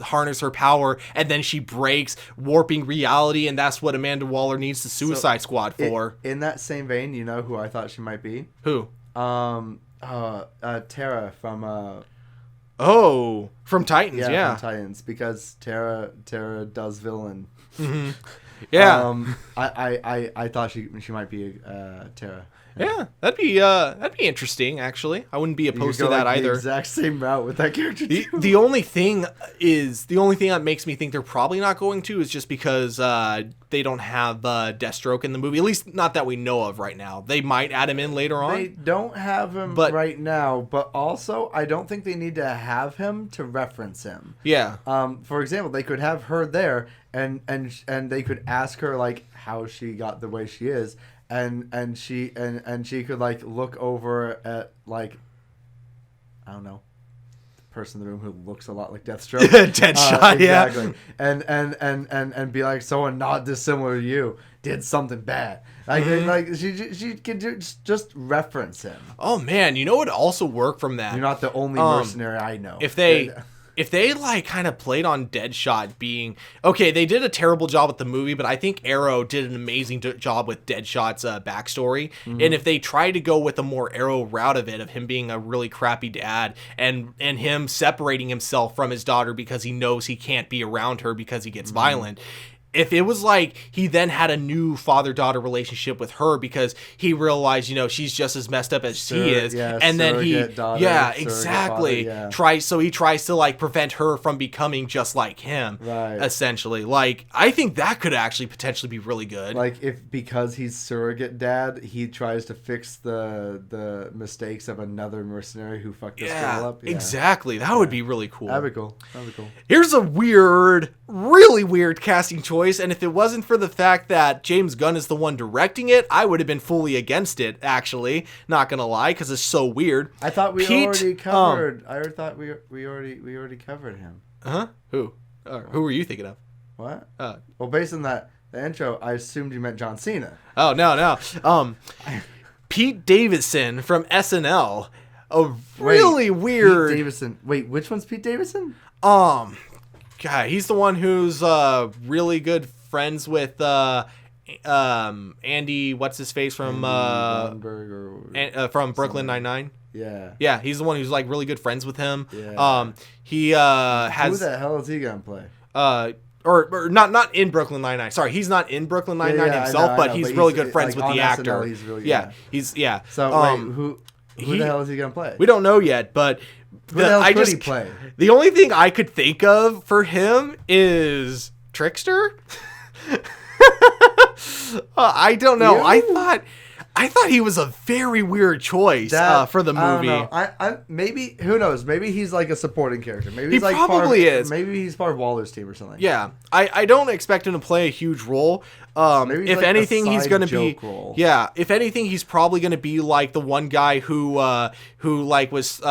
harness her power, and then she breaks, warping reality, and that's what Amanda Waller needs the Suicide Squad for. In that same vein, you know who I thought she might be? Who? Tara from from Titans, from Titans, because Tara does villain. Yeah. I thought she might be Tara. Yeah, that'd be interesting. Actually, I wouldn't be opposed to that either. The exact same route with that character. The only thing that makes me think they're probably not going to is just because they don't have Deathstroke in the movie. At least not that we know of right now. They might add him in later on. They don't have him right now, but also I don't think they need to have him to reference him. Yeah. For example, they could have her there, and they could ask her like how she got the way she is. And she could like look over at like, I don't know, the person in the room who looks a lot like Deathstroke. Deadshot, exactly. And be like, someone not dissimilar to you did something bad. Like she could just reference him. Oh man, you know what would also work from that? You're not the only mercenary I know. If they like kind of played on Deadshot being okay, they did a terrible job with the movie, but I think Arrow did an amazing job with Deadshot's backstory. And if they try to go with a more Arrow route of him being a really crappy dad and him separating himself from his daughter because he knows he can't be around her because he gets violent. If it was like he then had a new father-daughter relationship with her because he realized, she's just as messed up as he is, and then exactly, he tries to like prevent her from becoming just like him, essentially. Like, I think that could actually potentially be really good. Like, because he's surrogate dad, he tries to fix the mistakes of another mercenary who fucked this girl up. Yeah. Exactly. That would be really cool. That'd be cool. Here's a really weird casting choice. And if it wasn't for the fact that James Gunn is the one directing it, I would have been fully against it, actually. Not gonna lie, because it's so weird. I thought we already covered. I thought we already covered him. Who? Who were you thinking of? What? Well, based on the intro, I assumed you meant John Cena. Oh no. Pete Davidson from SNL. Really weird. Pete Davidson. Wait, which one's Pete Davidson? God, he's the one who's really good friends with Andy. What's his face from from Brooklyn Nine-Nine? Yeah, he's the one who's like really good friends with him. Yeah. He has. Who the hell is he gonna play? Or not in Brooklyn Nine-Nine. Sorry, he's not in Brooklyn Nine-Nine himself, but he's really good friends with the actor. SNL, he's really good. Yeah. So wait, who the hell is he gonna play? We don't know yet, but. Who the hell could he play? The only thing I could think of for him is Trickster. I don't know. I thought he was a very weird choice for the movie. I maybe, who knows? Maybe he's like a supporting character. Maybe he's is. Maybe he's part of Waller's team or something. Yeah, I don't expect him to play a huge role. Maybe if like anything, he's going to be role. Yeah. If anything, he's probably going to be like the one guy who like was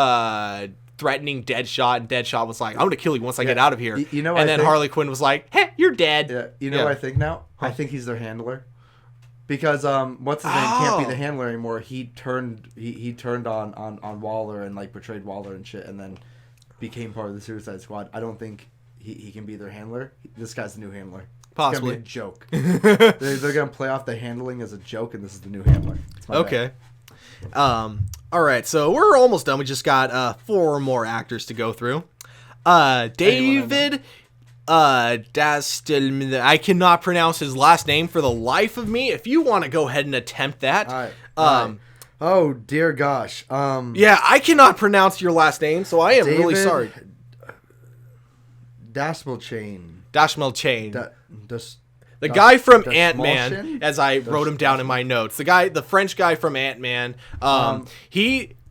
threatening Deadshot, and Deadshot was like, "I'm going to kill you once I get out of here." And then Harley Quinn was like, "Hey, you're dead." Yeah. You know what I think now? I think he's their handler. Because what's his name can't be the handler anymore. He turned on Waller and like betrayed Waller and shit, and then became part of the Suicide Squad. I don't think he can be their handler. This guy's the new handler. Possibly. It's gonna be a joke. they're gonna play off the handling as a joke, and this is the new handler. Okay. All right, so we're almost done. We just got 4 more actors to go through. David. I cannot pronounce his last name for the life of me. If you want to go ahead and attempt that. All right. Oh, dear gosh. Yeah, I cannot pronounce your last name, so I am really sorry. Dashmelchain. The guy from Ant-Man, as I wrote him down in my notes. The French guy from Ant-Man.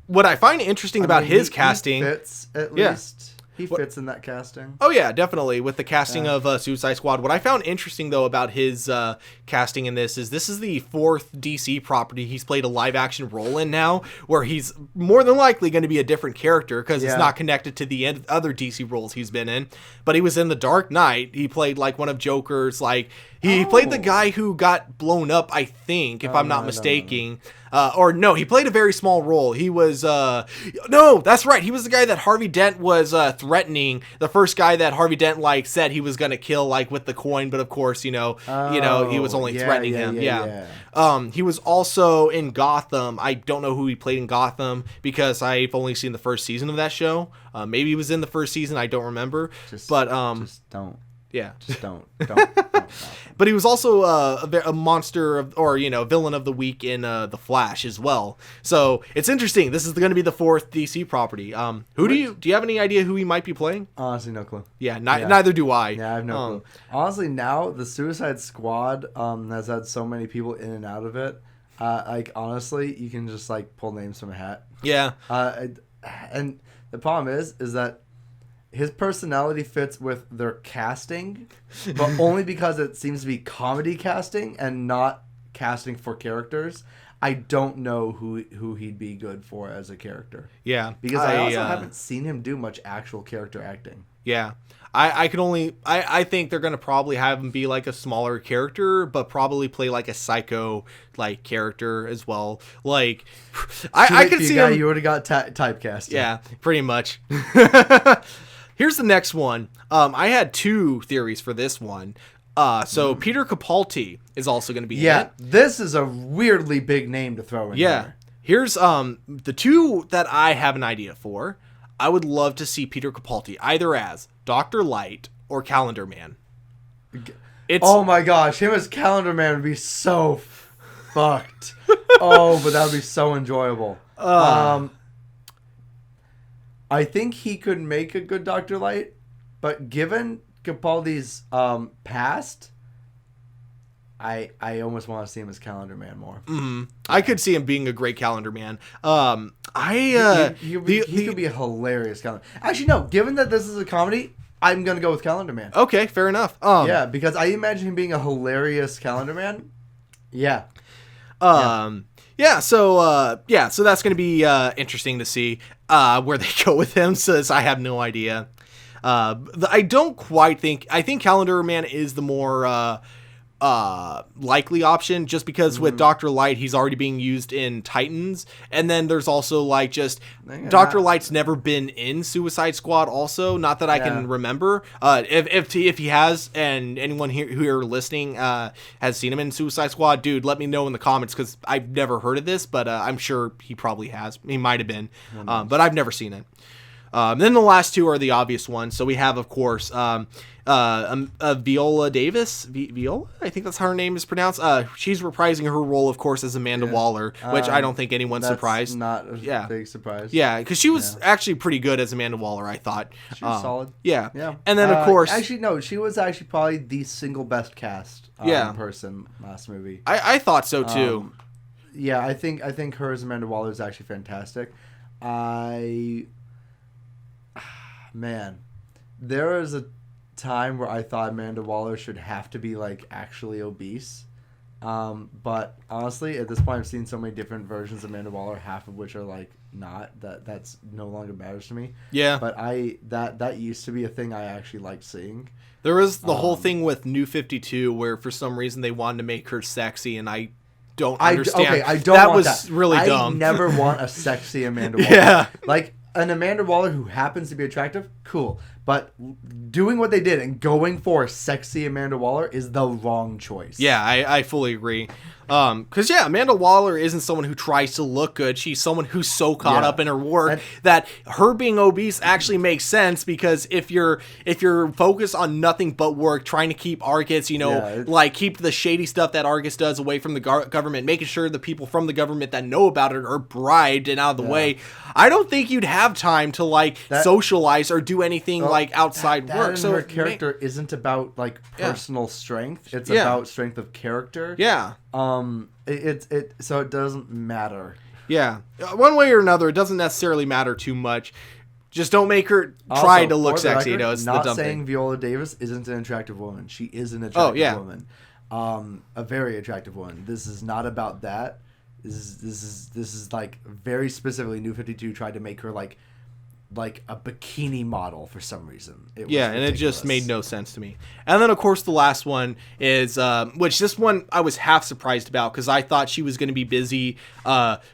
What I find interesting about his casting. He fits, at least. He fits in that casting. Oh yeah, definitely with the casting of Suicide Squad. What I found interesting though about his casting in this is the 4th DC property he's played a live action role in now, where he's more than likely going to be a different character because it's not connected to the other DC roles he's been in. But he was in The Dark Knight. He played like one of Joker's like. He played the guy who got blown up, I think, if I'm not mistaken. Or no, he played a very small role. He was, no, that's right. He was the guy that Harvey Dent was threatening. The first guy that Harvey Dent like said he was gonna kill like with the coin, but of course, he was only threatening him. He was also in Gotham. I don't know who he played in Gotham because I've only seen the first season of that show. Maybe he was in the first season. I don't remember. Just don't. Yeah. Just don't. But he was also a monster villain of the week in The Flash as well. So it's interesting. This is going to be the 4th DC property. Do you have any idea who he might be playing? Honestly, no clue. Yeah, neither do I. Yeah, I have no clue. Honestly, now the Suicide Squad has had so many people in and out of it. Honestly, you can just like pull names from a hat. Yeah. And the problem is that his personality fits with their casting, but only because it seems to be comedy casting and not casting for characters. I don't know who he'd be good for as a character. Yeah. Because I also haven't seen him do much actual character acting. Yeah. I think they're going to probably have him be like a smaller character, but probably play like a psycho like character as well. Like, I could see him. You already got typecast. Yeah, pretty much. Here's the next one. I had 2 theories for this one. So Peter Capaldi is also going to be in it. This is a weirdly big name to throw in there. Here's the 2 that I have an idea for. I would love to see Peter Capaldi either as Dr. Light or Calendar Man. Oh my gosh, him as Calendar Man would be so fucked. But that would be so enjoyable. I think he could make a good Dr. Light, but given Capaldi's past, I almost want to see him as Calendar Man more. Mm-hmm. Yeah. I could see him being a great Calendar Man. He could be a hilarious Calendar. Actually, no. Given that this is a comedy, I'm gonna go with Calendar Man. Okay, fair enough. Because I imagine him being a hilarious Calendar Man. Yeah. So that's going to be interesting to see where they go with him, since I have no idea. I think Calendar Man is the more likely option, just because with Dr. Light, he's already being used in Titans, and then there's also like just Dr. Light's never been in Suicide Squad also, not that I can remember. If he has, and anyone here listening has seen him in Suicide Squad, dude, let me know in the comments, because I've never heard of this, but I'm sure he probably has. He might have been, but I've never seen it. Then the last 2 are the obvious ones. So we have, of course, Viola Davis. Viola? I think that's how her name is pronounced. She's reprising her role, of course, as Amanda Waller, which I don't think anyone's surprised. Not a big surprise. Yeah, because she was actually pretty good as Amanda Waller, I thought. She was solid. Yeah. And then, of course... Actually, no, she was actually probably the single best cast person last movie. I thought so, too. I think her as Amanda Waller is actually fantastic. Man, there was a time where I thought Amanda Waller should have to be like actually obese, but honestly, at this point, I've seen so many different versions of Amanda Waller, half of which are like not that's no longer matters to me. Yeah, but that used to be a thing I actually liked seeing. There was the whole thing with New 52, where for some reason they wanted to make her sexy, and I don't understand. I don't. That want was that. really dumb. I never want a sexy Amanda Waller. Yeah, like. An Amanda Waller who happens to be attractive, cool. But doing what they did and going for a sexy Amanda Waller is the wrong choice. Yeah, I fully agree. Because, Amanda Waller isn't someone who tries to look good. She's someone who's so caught up in her work that her being obese actually makes sense, because if you're focused on nothing but work, trying to keep Argus, keep the shady stuff that Argus does away from the government, making sure the people from the government that know about it are bribed and out of the way, I don't think you'd have time to socialize or do anything outside work. So her character isn't about personal strength. It's about strength of character. Yeah. So it doesn't matter. Yeah. One way or another, it doesn't necessarily matter too much. Just don't make her Also, try to look for the sexy. record, It's not the dumb saying thing. Viola Davis isn't an attractive woman. She is an attractive woman. A very attractive woman. This is not about that. This is like very specifically New 52 tried to make her like a bikini model for some reason. It was and it just ridiculous. made no sense to me. And then, of course, the last one is, which this one I was half surprised about because I thought she was going to be busy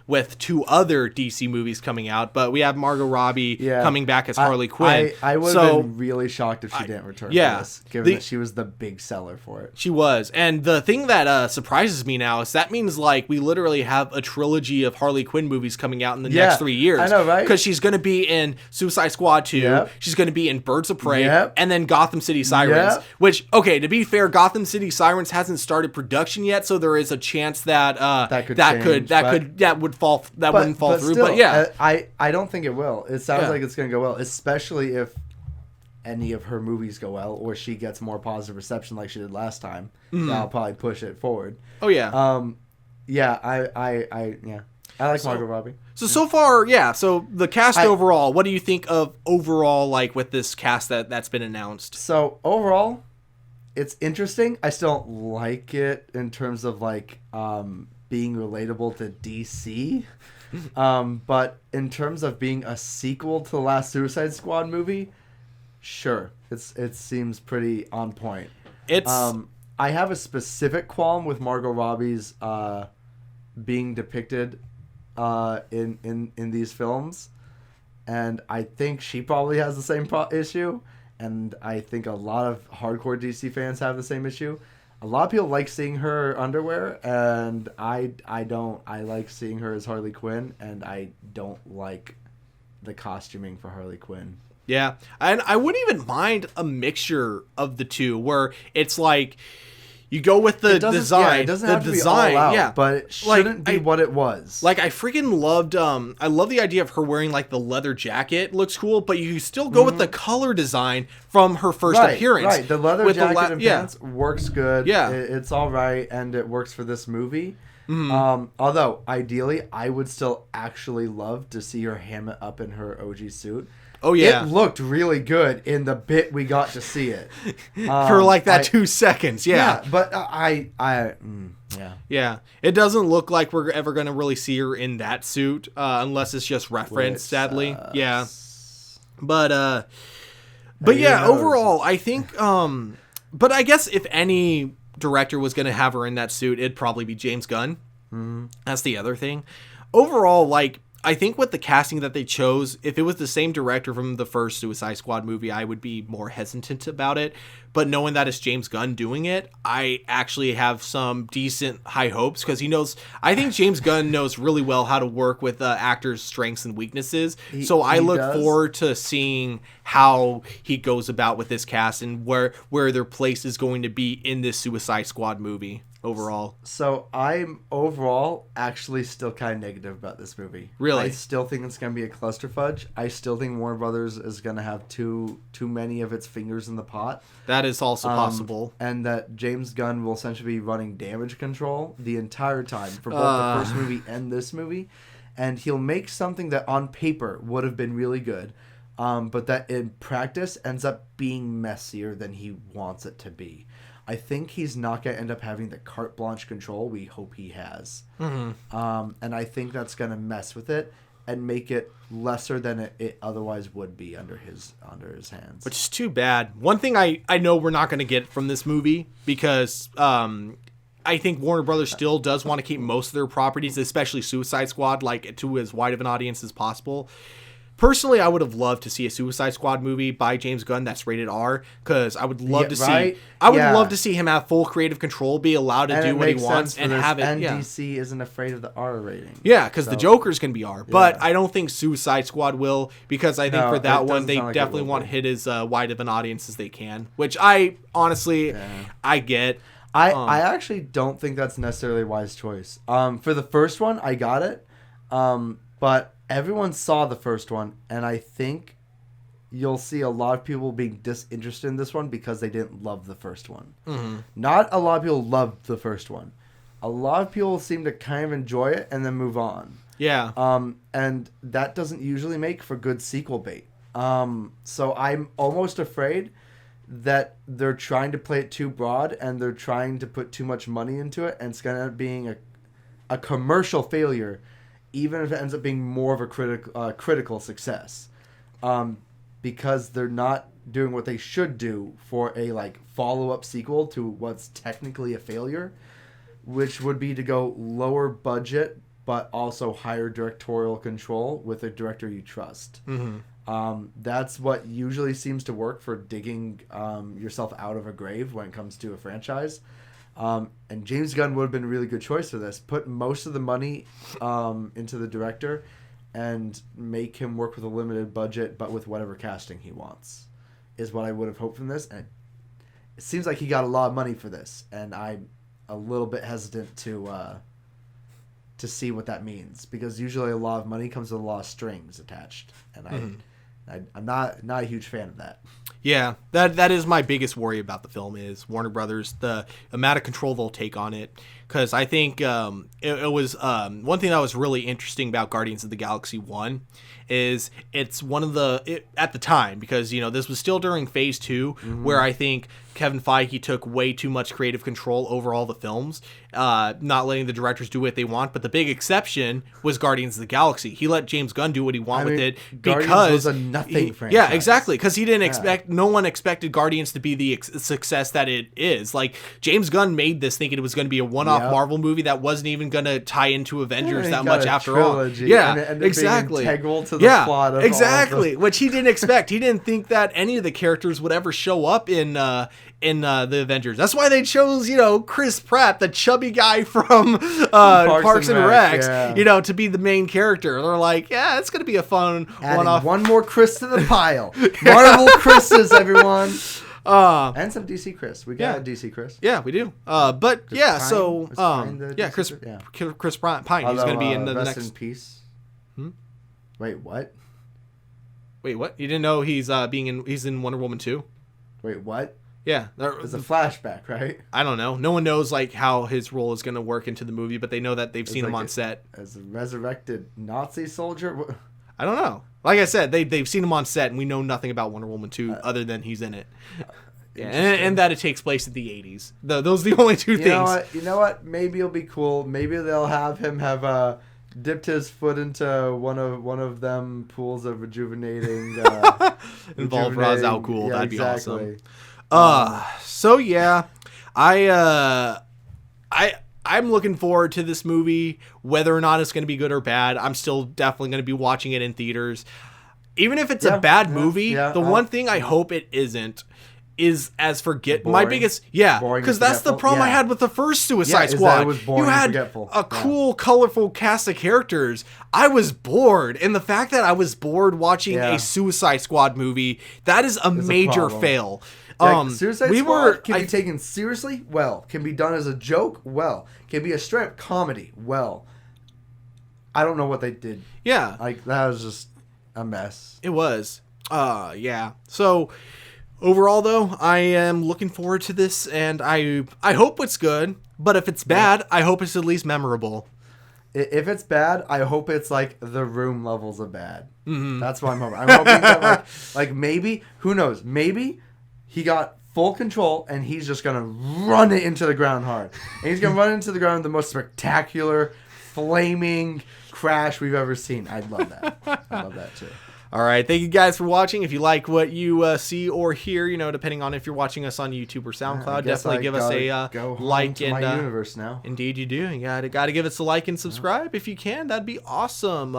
with 2 other DC movies coming out. But we have Margot Robbie coming back as Harley Quinn. I would have been really shocked if she didn't return for this, given that she was the big seller for it. She was. And the thing that surprises me now is that means, like, we literally have a trilogy of Harley Quinn movies coming out in the next 3 years. I know, right? Because she's going to be in Suicide Squad 2. Yep. She's going to be in Birds of Prey. Yep. And then Gotham City Sirens. Yep. Which, okay, to be fair, Gotham City Sirens hasn't started production yet, so there is a chance that wouldn't fall through. Still, but yeah, I don't think it will. It sounds like it's going to go well, especially if any of her movies go well, or she gets more positive reception like she did last time. That'll probably push it forward. Oh yeah. I like Margot Robbie. So far, yeah. So the cast overall, what do you think of overall, like with this cast that's been announced? So overall, it's interesting. I still don't like it in terms of like being relatable to DC. But in terms of being a sequel to the last Suicide Squad movie, sure, it seems pretty on point. I have a specific qualm with Margot Robbie's being depicted in these films, and I think she probably has the same issue, and I think a lot of hardcore DC fans have the same issue. A lot of people like seeing her underwear, and I don't. I like seeing her as Harley Quinn, and I don't like the costuming for Harley Quinn. Yeah, and I wouldn't even mind a mixture of the two, where it's like you go with the design. Yeah, it doesn't have to be all out, but it shouldn't be what it was. Like, I freaking loved, I love the idea of her wearing, like, the leather jacket. Looks cool, but you still go with the color design from her first appearance. Right, the leather jacket and pants works good. Yeah. It's all right, and it works for this movie. Although, ideally, I would still actually love to see her ham it up in her OG suit. Oh, yeah. It looked really good in the bit we got to see it. For like that 2 seconds, yeah. Yeah, but Yeah, it doesn't look like we're ever going to really see her in that suit, unless it's just referenced, sadly. Yeah. But yeah, overall, I think, but I guess if any director was going to have her in that suit, it'd probably be James Gunn. That's the other thing. Overall, like, I think with the casting that they chose, if it was the same director from the first Suicide Squad movie, I would be more hesitant about it. But knowing that it's James Gunn doing it, I actually have some decent high hopes because I think James Gunn knows really well how to work with actors' strengths and weaknesses. So I look forward to seeing how he goes about with this cast and where their place is going to be in this Suicide Squad movie. Overall. So I'm overall actually still kind of negative about this movie. Really? I still think it's going to be a clusterfudge. I still think Warner Brothers is going to have too many of its fingers in the pot. That is also possible. And that James Gunn will essentially be running damage control the entire time for both the first movie and this movie. And he'll make something that on paper would have been really good, but that in practice ends up being messier than he wants it to be. I think he's not going to end up having the carte blanche control we hope he has. And I think that's going to mess with it and make it lesser than it otherwise would be under his hands. Which is too bad. One thing I know we're not going to get from this movie because I think Warner Brothers still does want to keep most of their properties, especially Suicide Squad, like to as wide of an audience as possible. Personally, I would have loved to see a Suicide Squad movie by James Gunn that's rated R, because I would love love to see him have full creative control, be allowed to do what he wants, and have it. DC isn't afraid of the R rating. Yeah, because the Joker's can be R, but I don't think Suicide Squad will, because I think for that one they definitely want to hit as wide of an audience as they can, which I honestly I get. I actually don't think that's necessarily a wise choice. For the first one, I got it, but everyone saw the first one, and I think you'll see a lot of people being disinterested in this one because they didn't love the first one. Not a lot of people loved the first one. A lot of people seem to kind of enjoy it and then move on. Yeah. And that doesn't usually make for good sequel bait. So I'm almost afraid that they're trying to play it too broad and they're trying to put too much money into it, and it's going to end up being a commercial failure, even if it ends up being more of a critical success. Because they're not doing what they should do for a follow-up sequel to what's technically a failure, which would be to go lower budget but also higher directorial control with a director you trust. That's what usually seems to work for digging yourself out of a grave when it comes to a franchise. And James Gunn would have been a really good choice for this. Put most of the money into the director and make him work with a limited budget, but with whatever casting he wants, is what I would have hoped from this. And it seems like he got a lot of money for this, and I'm a little bit hesitant to see what that means, because usually a lot of money comes with a lot of strings attached, and I'm not a huge fan of that. Yeah, that is my biggest worry about the film is Warner Brothers, the amount of control they'll take on it. Because I think it was one thing that was really interesting about Guardians of the Galaxy 1 is it's one of at the time, because this was still during phase 2, where I think Kevin Feige took way too much creative control over all the films, not letting the directors do what they want. But the big exception was Guardians of the Galaxy. He let James Gunn do what he wanted with it because Guardians was a nothing franchise. Yeah, exactly. Because he didn't expect. No one expected Guardians to be the success that it is. Like, James Gunn made this thinking it was going to be a one-off Marvel movie that wasn't even going to tie into Avengers that much after trilogy, all. Yeah, and exactly. Being integral to the plot of exactly. Which he didn't expect. He didn't think that any of the characters would ever show up in the Avengers. That's why they chose, Chris Pratt, the chubby guy from Parks and Rec, to be the main character. They're like, yeah, it's going to be a fun one-off. One more Chris to the pile. Marvel Chris's, everyone. And some DC Chris. We got a DC Chris. Yeah, we do. But Chris Pine? Chris Pine. He's going to be in the rest next. in peace. Wait, what? Wait, what? You didn't know he's in Wonder Woman 2? Wait, what? Yeah, it's a flashback, right? I don't know. No one knows how his role is going to work into the movie, but they know that they've seen him on set as a resurrected Nazi soldier. I don't know. Like I said, they've seen him on set, and we know nothing about Wonder Woman 2 other than he's in it. And that it takes place in the 80s. Those are the only two things. You know what? Maybe it'll be cool. Maybe they'll have him have dipped his foot into one of them pools of rejuvenating. Involve Ra's al Ghul. Yeah, that'd be exactly. awesome. So yeah, I'm looking forward to this movie, whether or not it's going to be good or bad. I'm still definitely going to be watching it in theaters. Even if it's a bad movie, the one thing I hope it isn't is as my biggest because that's the problem I had with the first Suicide Squad. It was boring, you had a cool, colorful cast of characters. I was bored, and the fact that I was bored watching a Suicide Squad movie, that is a major fail. Suicide Squad can be taken seriously, can be done as a joke, can be a straight-up comedy, I don't know what they did. Yeah. That was just a mess. It was. So, overall, though, I am looking forward to this, and I hope it's good, but if it's bad, I hope it's at least memorable. If it's bad, I hope it's The Room levels of bad. Mm-hmm. That's what I'm hoping. I'm hoping that, maybe, who knows, maybe he got full control, and he's just going to run it into the ground hard. And he's going to run into the ground the most spectacular, flaming crash we've ever seen. I'd love that. I'd love that, too. All right. Thank you guys for watching. If you like what you see or hear, depending on if you're watching us on YouTube or SoundCloud, definitely give us a like. And my universe now. Indeed you do. You got to give us a like and subscribe if you can. That'd be awesome.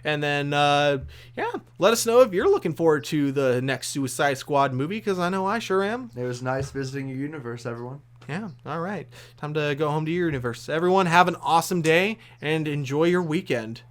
And then, let us know if you're looking forward to the next Suicide Squad movie, because I know I sure am. It was nice visiting your universe, everyone. Yeah. All right. Time to go home to your universe. Everyone, have an awesome day and enjoy your weekend.